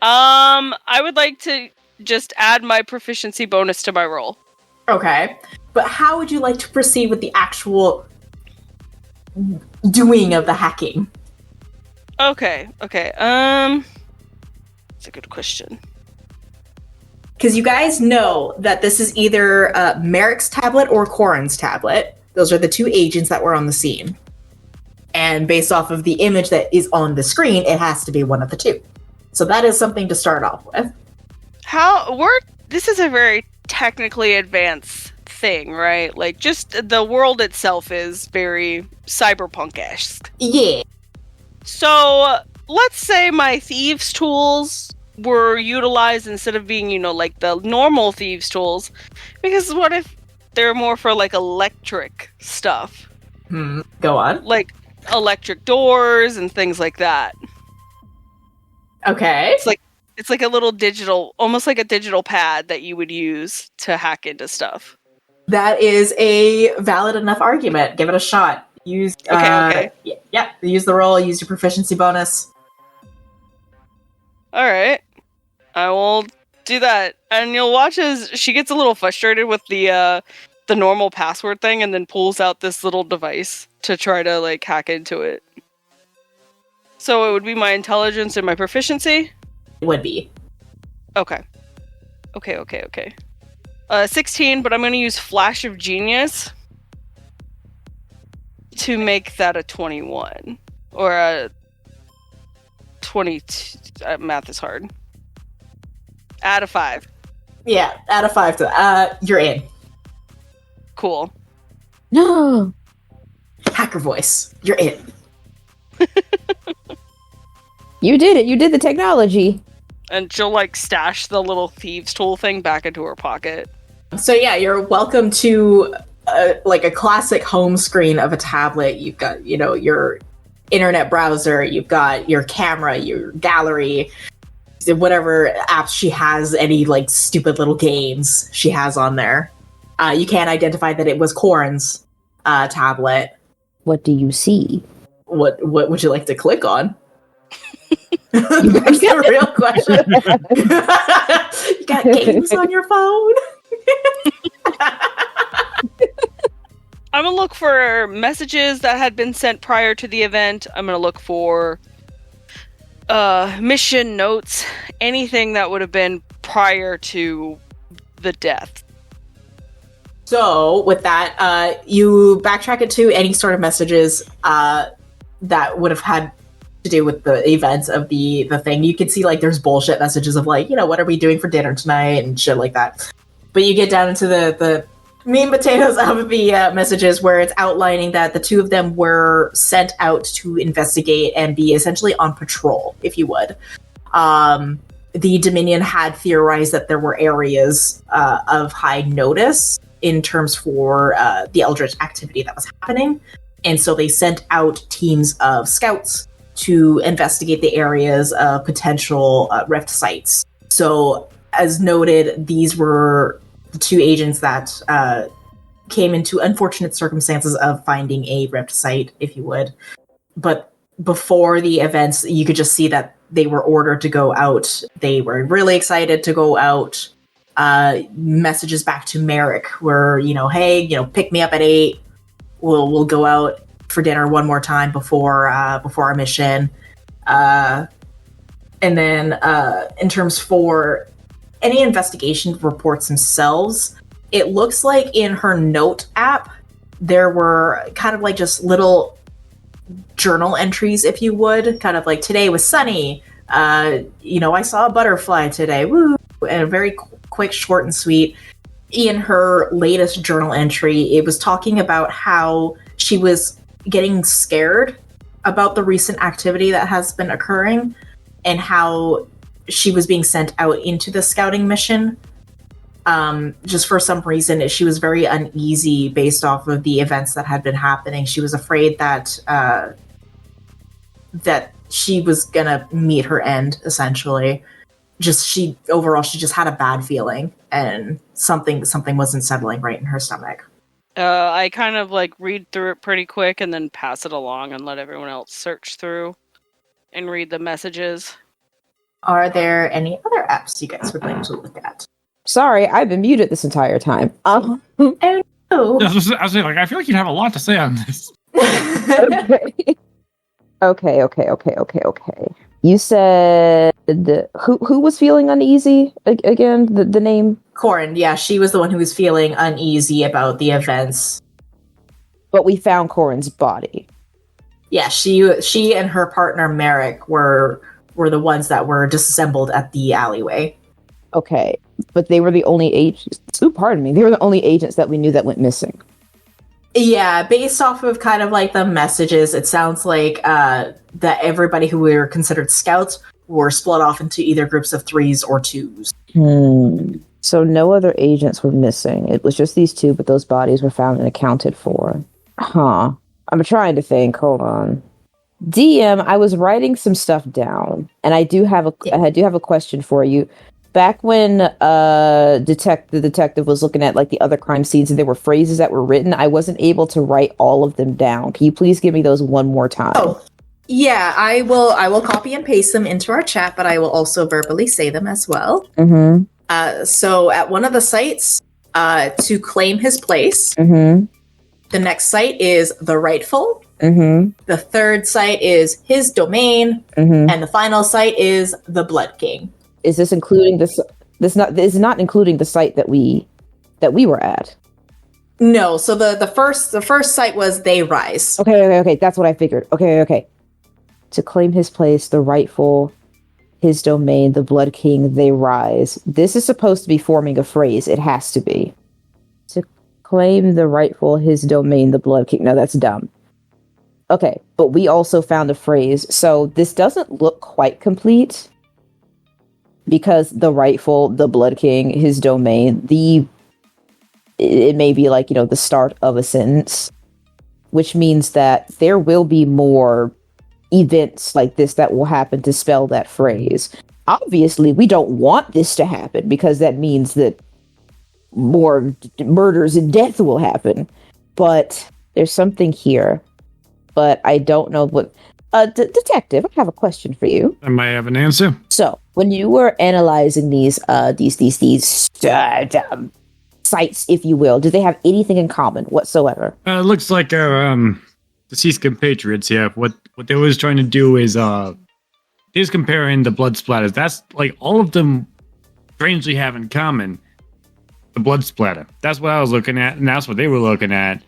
I would like to just add my proficiency bonus to my roll. Okay. But how would you like to proceed with the actual doing of the hacking? Okay. That's a good question. Because you guys know that this is either Merrick's tablet or Corin's tablet. Those are the two agents that were on the scene. And based off of the image that is on the screen, it has to be one of the two. So that is something to start off with. This is a very technically advanced thing, right? Like, just the world itself is very cyberpunk-esque. Yeah. So, let's say my thieves' tools were utilized instead of being, like the normal thieves' tools. Because what if they're more for, like, electric stuff? Go on. Like, electric doors and things like that. Okay. It's like a little digital, almost like a digital pad that you would use to hack into stuff. That is a valid enough argument. Give it a shot. Use Okay. Yeah. Use the roll. Use your proficiency bonus. All right, I will do that, and you'll watch as she gets a little frustrated with the normal password thing, and then pulls out this little device to try to like hack into it. So it would be my intelligence and my proficiency. It would be. Okay. 16, but I'm going to use Flash of Genius to make that a 21. Or a 22. Math is hard. Add a 5. Yeah, add a 5 to you're in. Cool. No. Hacker voice. You're in. You did it. You did the technology. And she'll like stash the little thieves tool thing back into her pocket. So yeah, you're welcome to like a classic home screen of a tablet. You've got, your internet browser, you've got your camera, your gallery, whatever apps she has, any like stupid little games she has on there. You can't identify that it was Corin's tablet. What do you see? what would you like to click on? That's the real question. You got games on your phone? I'm going to look for messages that had been sent prior to the event. I'm going to look for mission notes, anything that would have been prior to the death. So, with that, you backtrack it to any sort of messages that would have had to do with the events of the thing. You can see, like, there's bullshit messages of, like, what are we doing for dinner tonight and shit like that. But you get down into the meat and potatoes of the messages where it's outlining that the two of them were sent out to investigate and be essentially on patrol, if you would. The Dominion had theorized that there were areas of high notice in terms for the Eldritch activity that was happening. And so they sent out teams of scouts to investigate the areas of potential rift sites. So, as noted, these were the two agents that came into unfortunate circumstances of finding a rift site, if you would. But before the events, you could just see that they were ordered to go out. They were really excited to go out. Messages back to Merrick were, hey, pick me up at 8. We'll go out for dinner one more time before our mission. And then in terms for any investigation reports themselves, it looks like in her note app, there were kind of like just little journal entries, if you would, kind of like today was sunny. I saw a butterfly today. Woo! And very quick, short and sweet. In her latest journal entry, it was talking about how she was getting scared about the recent activity that has been occurring and how she was being sent out into the scouting mission. Just for some reason, she was very uneasy based off of the events that had been happening. She was afraid that she was gonna meet her end, essentially. She just had a bad feeling, and something wasn't settling right in her stomach. I kind of read through it pretty quick and then pass it along and let everyone else search through and read the messages. Are there any other apps you guys would like to look at? Sorry, I've been muted this entire time. Oh no. I was saying, I feel like you'd have a lot to say on this. Okay. You said who was feeling uneasy again? The name? Corin. Yeah, she was the one who was feeling uneasy about the events. But we found Corin's body. Yeah, she and her partner Merrick were the ones that were disassembled at the alleyway. Okay, but they were the only agents. Ooh, pardon me. They were the only agents that we knew that went missing. Yeah, based off of kind of like the messages, it sounds like that everybody who were considered scouts were split off into either groups of 3s or 2s. So no other agents were missing. It was just these two, but those bodies were found and accounted for. Huh. I'm trying to think. Hold on. DM, I was writing some stuff down, and I do have a question for you. Back when the detective was looking at the other crime scenes and there were phrases that were written, I wasn't able to write all of them down. Can you please give me those one more time? Oh, yeah, I will copy and paste them into our chat, but I will also verbally say them as well. Mm-hmm. So at one of the sites, to claim his place, mm-hmm. The next site is the rightful. Mm-hmm. The third site is his domain, mm-hmm. and the final site is the Blood King. Is this including this is not including the site that we were at? No, so the first site was They Rise. Okay. That's what I figured. Okay. To claim his place, the rightful, his domain, the Blood King, They Rise. This is supposed to be forming a phrase. It has to be. To claim the rightful, his domain, the Blood King. No, that's dumb. Okay, but we also found a phrase. So this doesn't look quite complete. Because the rightful, the Blood King, his domain, it may be the start of a sentence, which means that there will be more events like this that will happen to spell that phrase. Obviously, we don't want this to happen because that means that more murders and death will happen. But there's something here. but I don't know what. Detective, I have a question for you. I might have an answer. So, when you were analyzing these sites, if you will, do they have anything in common whatsoever? It looks like our deceased compatriots here. What they was trying to do is he's comparing the blood splatters. That's like all of them strangely have in common the blood splatter. That's what I was looking at, and that's what they were looking at.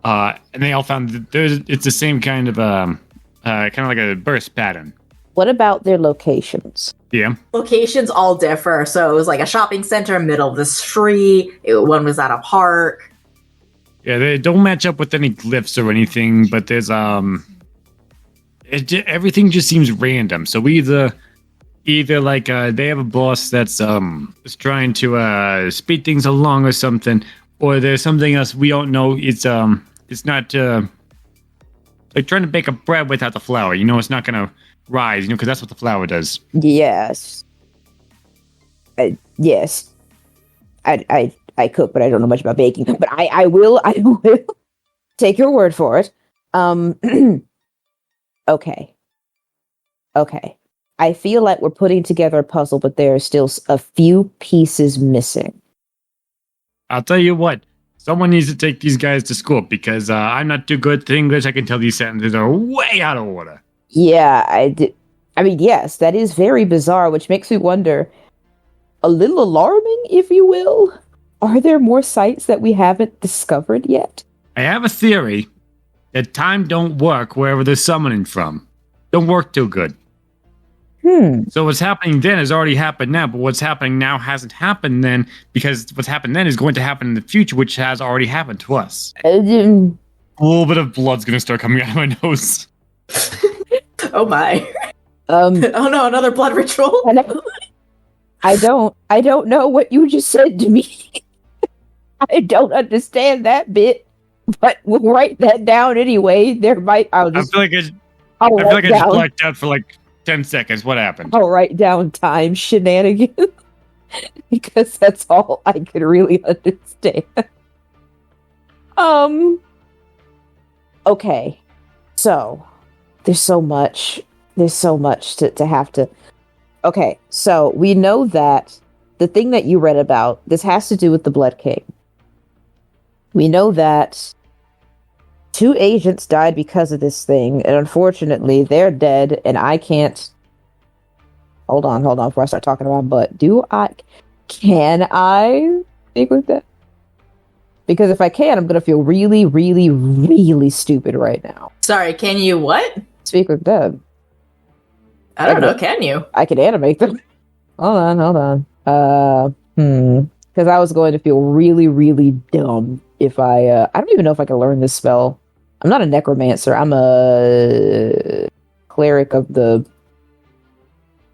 And they all found that it's the same kind of kind of like a burst pattern. What about their locations? Yeah. Locations all differ. So it was like a shopping center, middle of the street. One was at a park. Yeah, they don't match up with any glyphs or anything, but there's everything just seems random. So we either like they have a boss that's is trying to speed things along or something, or there's something else we don't know. It's not like trying to bake a bread without the flour. You know, it's not gonna rise. Because that's what the flour does. Yes. Yes. I cook, but I don't know much about baking. But I will take your word for it. Okay. I feel like we're putting together a puzzle, but there are still a few pieces missing. I'll tell you what. Someone needs to take these guys to school because I'm not too good at English. I can tell these sentences are way out of order. Yeah, I mean, yes, that is very bizarre, which makes me wonder, a little alarming, if you will. Are there more sites that we haven't discovered yet? I have a theory that time don't work wherever they're summoning from. Don't work too good. So what's happening then has already happened now, but what's happening now hasn't happened then, because what's happened then is going to happen in the future, which has already happened to us. A little bit of blood's going to start coming out of my nose. Oh my. Oh no, another blood ritual. I don't know what you just said to me. I don't understand that bit, but we'll write that down anyway. I feel like I just blacked out for like 10 seconds. What happened? I'll write down time shenanigans because that's all I could really understand. Okay. So there's so much to have to. Okay, so we know that the thing that you read about, this has to do with the Blood King. We know that 2 agents died because of this thing, and unfortunately, they're dead, and I can't... Hold on, before I start talking about butt. Can I speak with that? Because if I can, I'm going to feel really, really, really stupid right now. Sorry, can you what? Speak with them. I don't know, can you? I can animate them. Hold on. Because I was going to feel really, really dumb if I don't even know if I can learn this spell. I'm not a necromancer. I'm a cleric of the.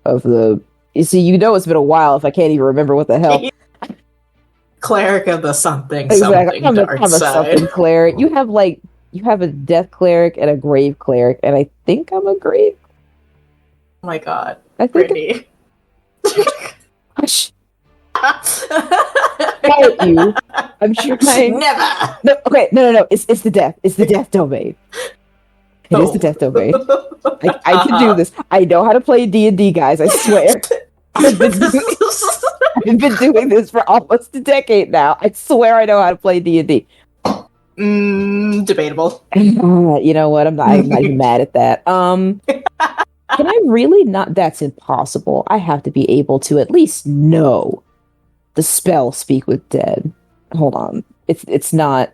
You see, it's been a while if I can't even remember what the hell. Cleric of the something. Exactly. I'm a something cleric. You have a death cleric and a grave cleric, and I think I'm a grave. Oh my god. I think Brittany. Hush. Quiet you. I'm trying. Never. No, okay, no. It's the death. It's the death domain. It is the death domain. I can do this. I know how to play D&D, guys. I swear. I've been doing this for almost a decade now. I swear I know how to play D&D. Debatable. You know what? I'm not even mad at that. Can I really not? That's impossible. I have to be able to at least know the spell Speak with Dead. Hold on. It's not.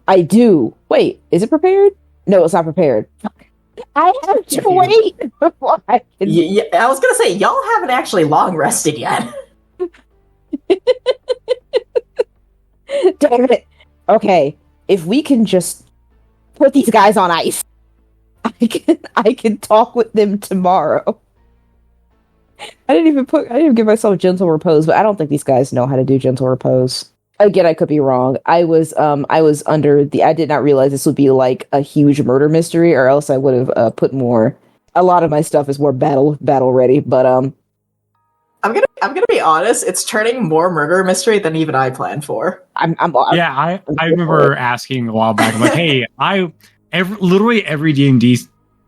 I do. Wait, is it prepared? No, it's not prepared. I have to wait before I can. Yeah, I was gonna say, y'all haven't actually long rested yet. Damn it. Okay, if we can just put these guys on ice, I can talk with them tomorrow. I didn't even give myself gentle repose, but I don't think these guys know how to do gentle repose. Again, I could be wrong. I was under I did not realize this would be like a huge murder mystery, or else I would have put more. A lot of my stuff is more battle ready, but I'm gonna be honest. It's turning more murder mystery than even I planned for. I remember asking a while back. I'm like, hey, I literally every D&D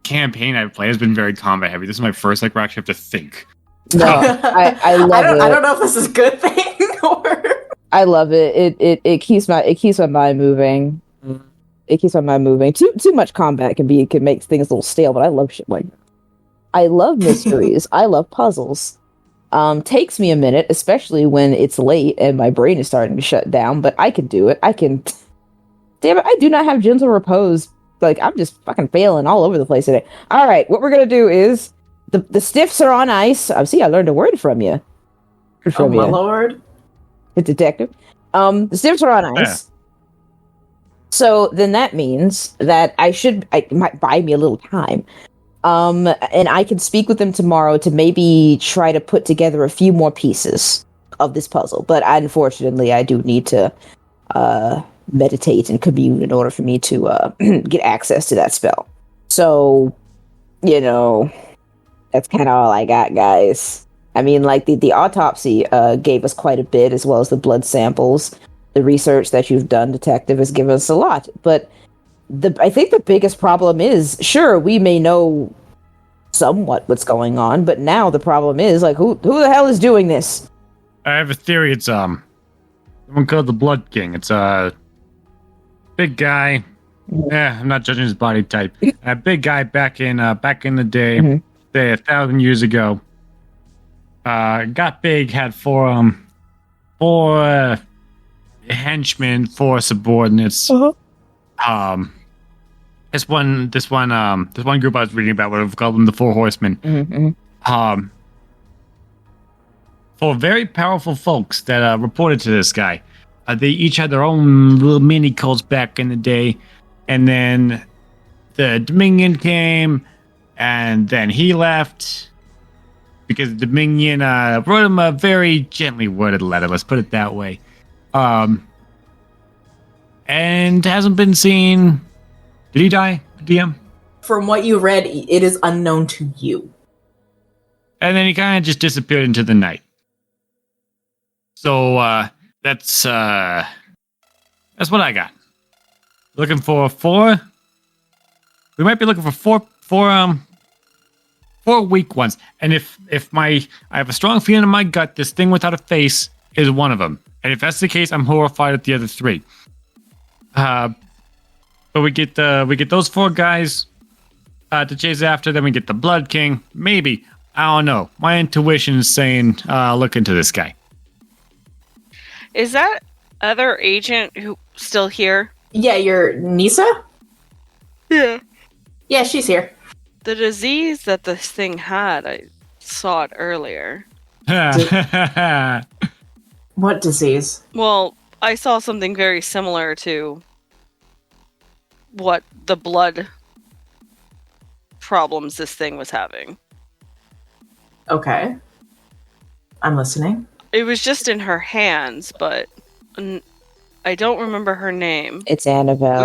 campaign I've played has been very combat heavy. This is my first like where I actually have to think. No, I love it. I don't know if this is a good thing or. I love it. It keeps my mind moving. It keeps my mind moving. Too much combat can make things a little stale, but I love shit like that. I love mysteries. I love puzzles. Takes me a minute, especially when it's late and my brain is starting to shut down, but I can do it. Damn it, I do not have gentle repose. Like, I'm just fucking failing all over the place today. All right, what we're gonna do is the stiffs are on ice. See, I learned a word from you. Oh my lord. The detective. The stiffs are on ice. Yeah. So then that means that it might buy me a little time. And I can speak with them tomorrow to maybe try to put together a few more pieces of this puzzle. But unfortunately, I do need to meditate and commune in order for me to get access to that spell. So, that's kind of all I got, guys. I mean, like, the autopsy gave us quite a bit, as well as the blood samples. The research that you've done, detective, has given us a lot. But I think the biggest problem is, sure, we may know somewhat what's going on, but now the problem is, like, who the hell is doing this? I have a theory. It's someone called the Blood King. It's a big guy. Yeah, I'm not judging his body type. A big guy back in the day, say 1,000 years ago. Got big, had four henchmen, 4 subordinates. This one group I was reading about would have called them the 4 Horsemen. 4 very powerful folks that reported to this guy. They each had their own little mini cults back in the day, and then the Dominion came, and then he left because the Dominion wrote him a very gently worded letter. Let's put it that way. And hasn't been seen. Did he die, DM? From what you read, it is unknown to you. And then he kind of just disappeared into the night. So that's what I got. Looking for 4. We might be looking for four weak ones. And if I have a strong feeling in my gut, this thing without a face is one of them. And if that's the case, I'm horrified at the other 3. But we get those 4 guys to chase after. Then we get the Blood King. Maybe, I don't know. My intuition is saying look into this guy. Is that other agent who still here? Yeah, your Nisa? Yeah. Yeah, she's here. The disease that this thing had, I saw it earlier. What disease? Well, I saw something very similar to what the blood problems this thing was having. Okay. I'm listening. It was just in her hands, but I don't remember her name. It's Annabelle.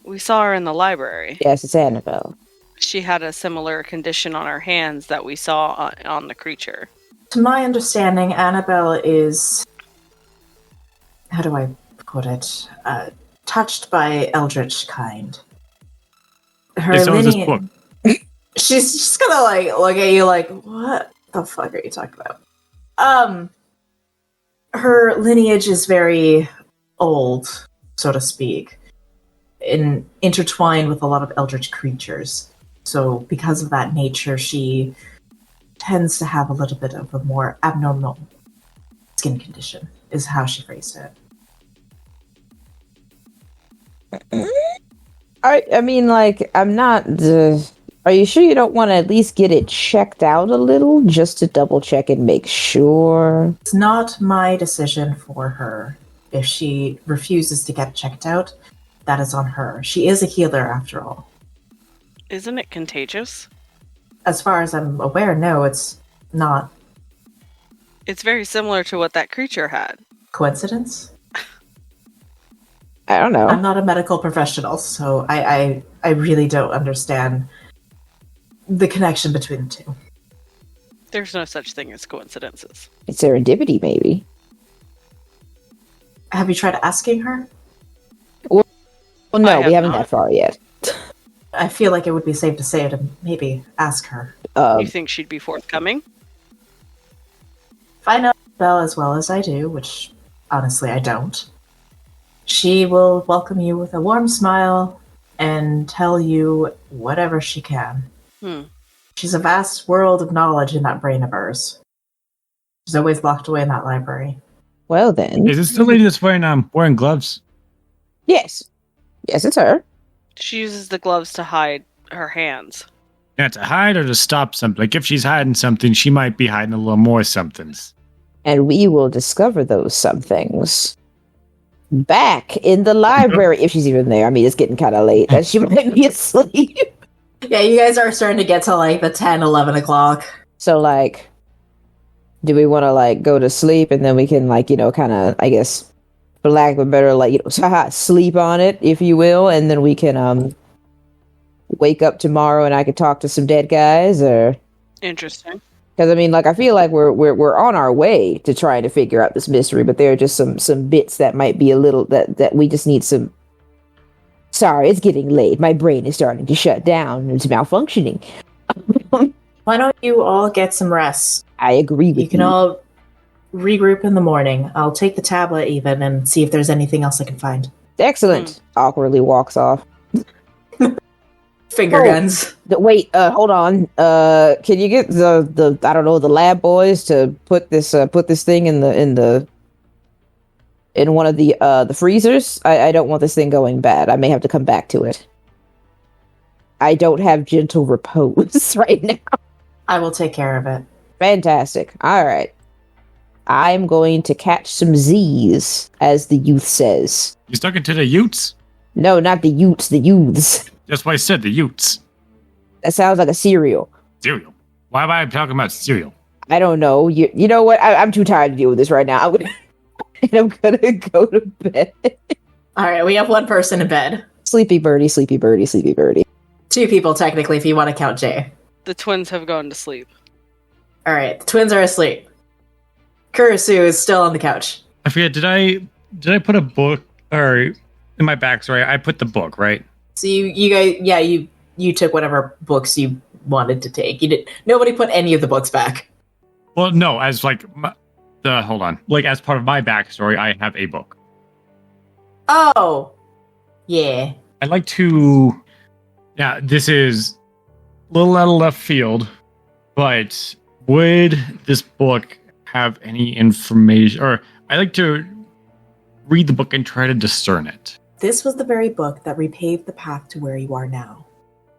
We saw her in the library. Yes, it's Annabelle. She had a similar condition on her hands that we saw on the creature. To my understanding, Annabelle is... How do I put it? Touched by Eldritch kind. Her so is this lineage... book. She's just gonna, like, look at you like, what the fuck are you talking about? Her lineage is very old, so to speak, intertwined with a lot of eldritch creatures. So because of that nature, she tends to have a little bit of a more abnormal skin condition, is how she phrased it. I mean, like, I'm not... Are you sure you don't want to at least get it checked out a little, just to double check and make sure? It's not my decision for her. If she refuses to get checked out, that is on her. She is a healer, after all. Isn't it contagious? As far as I'm aware, no, it's not. It's very similar to what that creature had. Coincidence? I don't know. I'm not a medical professional, so I really don't understand the connection between the two. There's no such thing as coincidences. It's serendipity, maybe. Have you tried asking her? Well, no, I we have haven't not. that far yet. I feel like it would be safe to say to maybe ask her. You think she'd be forthcoming? If I know Belle as well as I do, which honestly I don't, she will welcome you with a warm smile and tell you whatever she can. She's a vast world of knowledge in that brain of hers. She's always locked away in that library. Well then, Is this the lady that's wearing gloves? yes, it's her. She uses the gloves to hide her hands. Yeah, to hide or to stop something. Like if she's hiding something, she might be hiding a little more somethings. And we will discover those somethings back in the library if she's even there. I mean, it's getting kind of late. That she might be asleep. Yeah, you guys are starting to get to like the 10, 11 o'clock. So, like, do we want to like go to sleep and then we can like kind of, I guess, for lack of a better, like sleep on it, if you will, and then we can wake up tomorrow and I could talk to some dead guys, or Interesting. because I mean, like, I feel like we're on our way to trying to figure out this mystery, but there are just some bits that might be a little that we just need some. Sorry, it's getting late. My brain is starting to shut down. It's malfunctioning. Why don't you all get some rest? I agree with you. You can all regroup in the morning. I'll take the tablet even and see if there's anything else I can find. Excellent. Awkwardly walks off. Finger guns. Wait, hold on. Can you get the I don't know, the lab boys to put this thing in one of the freezers? I don't want this thing going bad. I may have to come back to it. I don't have gentle repose right now. I will take care of it. Fantastic. All right. I'm going to catch some Z's, as the youth says. You stuck into the Utes? No, not the Utes, the youths. That's why I said the Utes. That sounds like a cereal. Cereal. Why am I talking about cereal? I don't know. You know what? I'm too tired to deal with this right now. I'm gonna go to bed. All right, we have one person in bed. Sleepy birdie, sleepy birdie, sleepy birdie. 2 people, technically, if you want to count Jay. The twins have gone to sleep. All right, the twins are asleep. Kurisu is still on the couch. I forget, did I put a book, or in my backstory, I put the book, right? So you guys, yeah, you took whatever books you wanted to take. Nobody put any of the books back. Well, no, as like, hold on. Like, as part of my backstory, I have a book. Oh, yeah. I'd like to, yeah, this is a little out of left field, but would this book have any information, or I like to read the book and try to discern it. This was the very book that repaved the path to where you are now.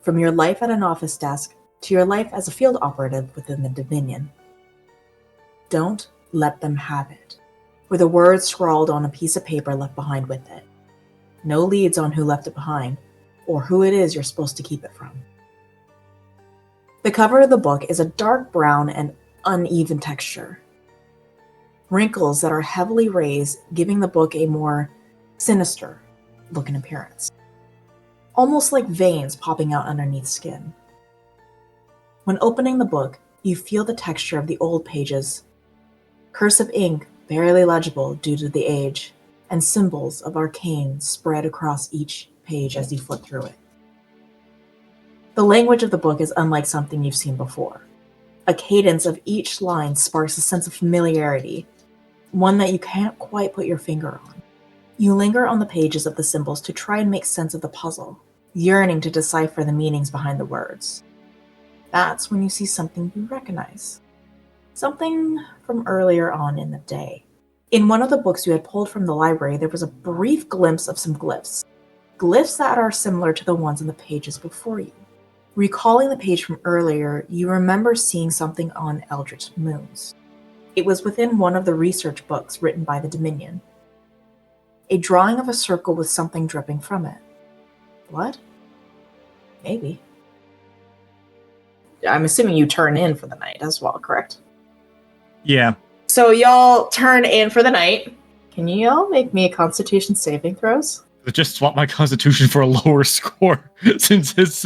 From your life at an office desk to your life as a field operative within the Dominion. Don't let them have it. Were the words scrawled on a piece of paper left behind with it. No leads on who left it behind, or who it is you're supposed to keep it from. The cover of the book is a dark brown and uneven texture. Wrinkles that are heavily raised, giving the book a more sinister look and appearance. Almost like veins popping out underneath skin. When opening the book, you feel the texture of the old pages. Cursive ink, barely legible due to the age, and symbols of arcane spread across each page as you flip through it. The language of the book is unlike something you've seen before. A cadence of each line sparks a sense of familiarity, one that you can't quite put your finger on. You linger on the pages of the symbols to try and make sense of the puzzle, yearning to decipher the meanings behind the words. That's when you see something you recognize. Something from earlier on in the day. In one of the books you had pulled from the library, there was a brief glimpse of some glyphs. Glyphs that are similar to the ones in the pages before you. Recalling the page from earlier, you remember seeing something on Eldritch moons. It was within one of the research books written by the Dominion. A drawing of a circle with something dripping from it. Blood? Maybe. I'm assuming you turn in for the night as well, correct? Yeah. So y'all turn in for the night. Can you all make me a Constitution saving throws? I just swap my constitution for a lower score since it's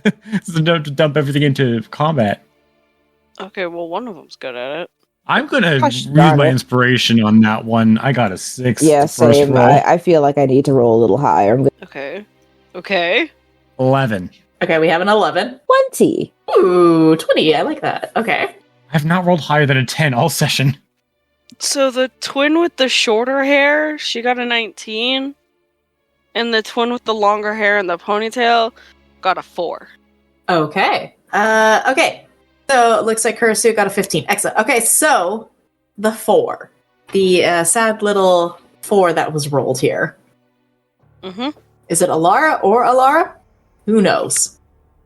to dump everything into combat. Okay, well, one of them's good at it. I'm gonna Gosh use darn my it. inspiration on that one. I got a 6. Yeah, the first same. roll. I feel like I need to roll a little higher. I'm Okay. Okay. 11. Okay, we have an 11. 20. Ooh, 20. I like that. Okay. I've not rolled higher than a 10 all session. So the twin with the shorter hair, she got a 19. And the twin with the longer hair and the ponytail got a 4. Okay. Okay. So it looks like Kurisu got a 15. Excellent. Okay, so the 4. The sad little 4 that was rolled here. Mm-hmm. Is it Alara or Alara? Who knows?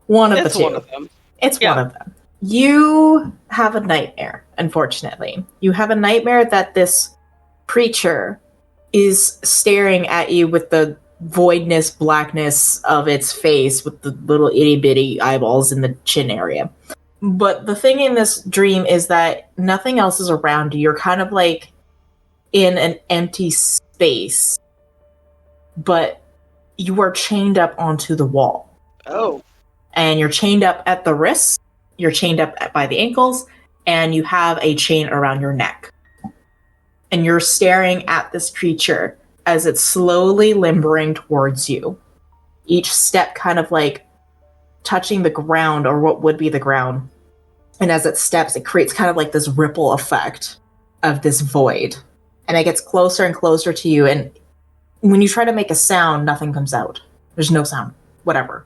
One of It's the two. one of them. It's Yeah. one of them. You have a nightmare, unfortunately. You have a nightmare that this creature is staring at you with the voidness, blackness of its face with the little itty bitty eyeballs in the chin area. But the thing in this dream is that nothing else is around you. You're kind of like in an empty space, but you are chained up onto the wall. Oh. And you're chained up at the wrists, you're chained up by the ankles, and you have a chain around your neck. And you're staring at this creature as it's slowly limbering towards you. Each step kind of like touching the ground, or what would be the ground. And as it steps, it creates kind of like this ripple effect of this void. And it gets closer and closer to you. And when you try to make a sound, nothing comes out. There's no sound, whatever.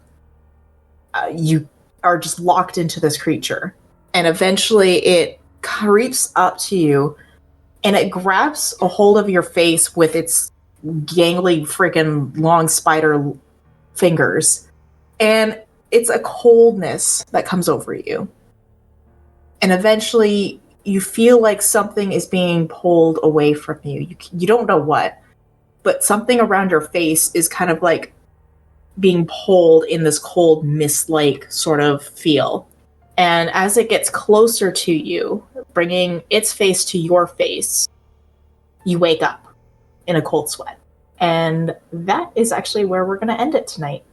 You are just locked into this creature. And eventually it creeps up to you and it grabs a hold of your face with its gangly freaking long spider fingers. And it's a coldness that comes over you. And eventually you feel like something is being pulled away from you. You don't know what, but something around your face is kind of like being pulled in this cold mist-like sort of feel. And as it gets closer to you, bringing its face to your face, you wake up in a cold sweat. And that is actually where we're going to end it tonight.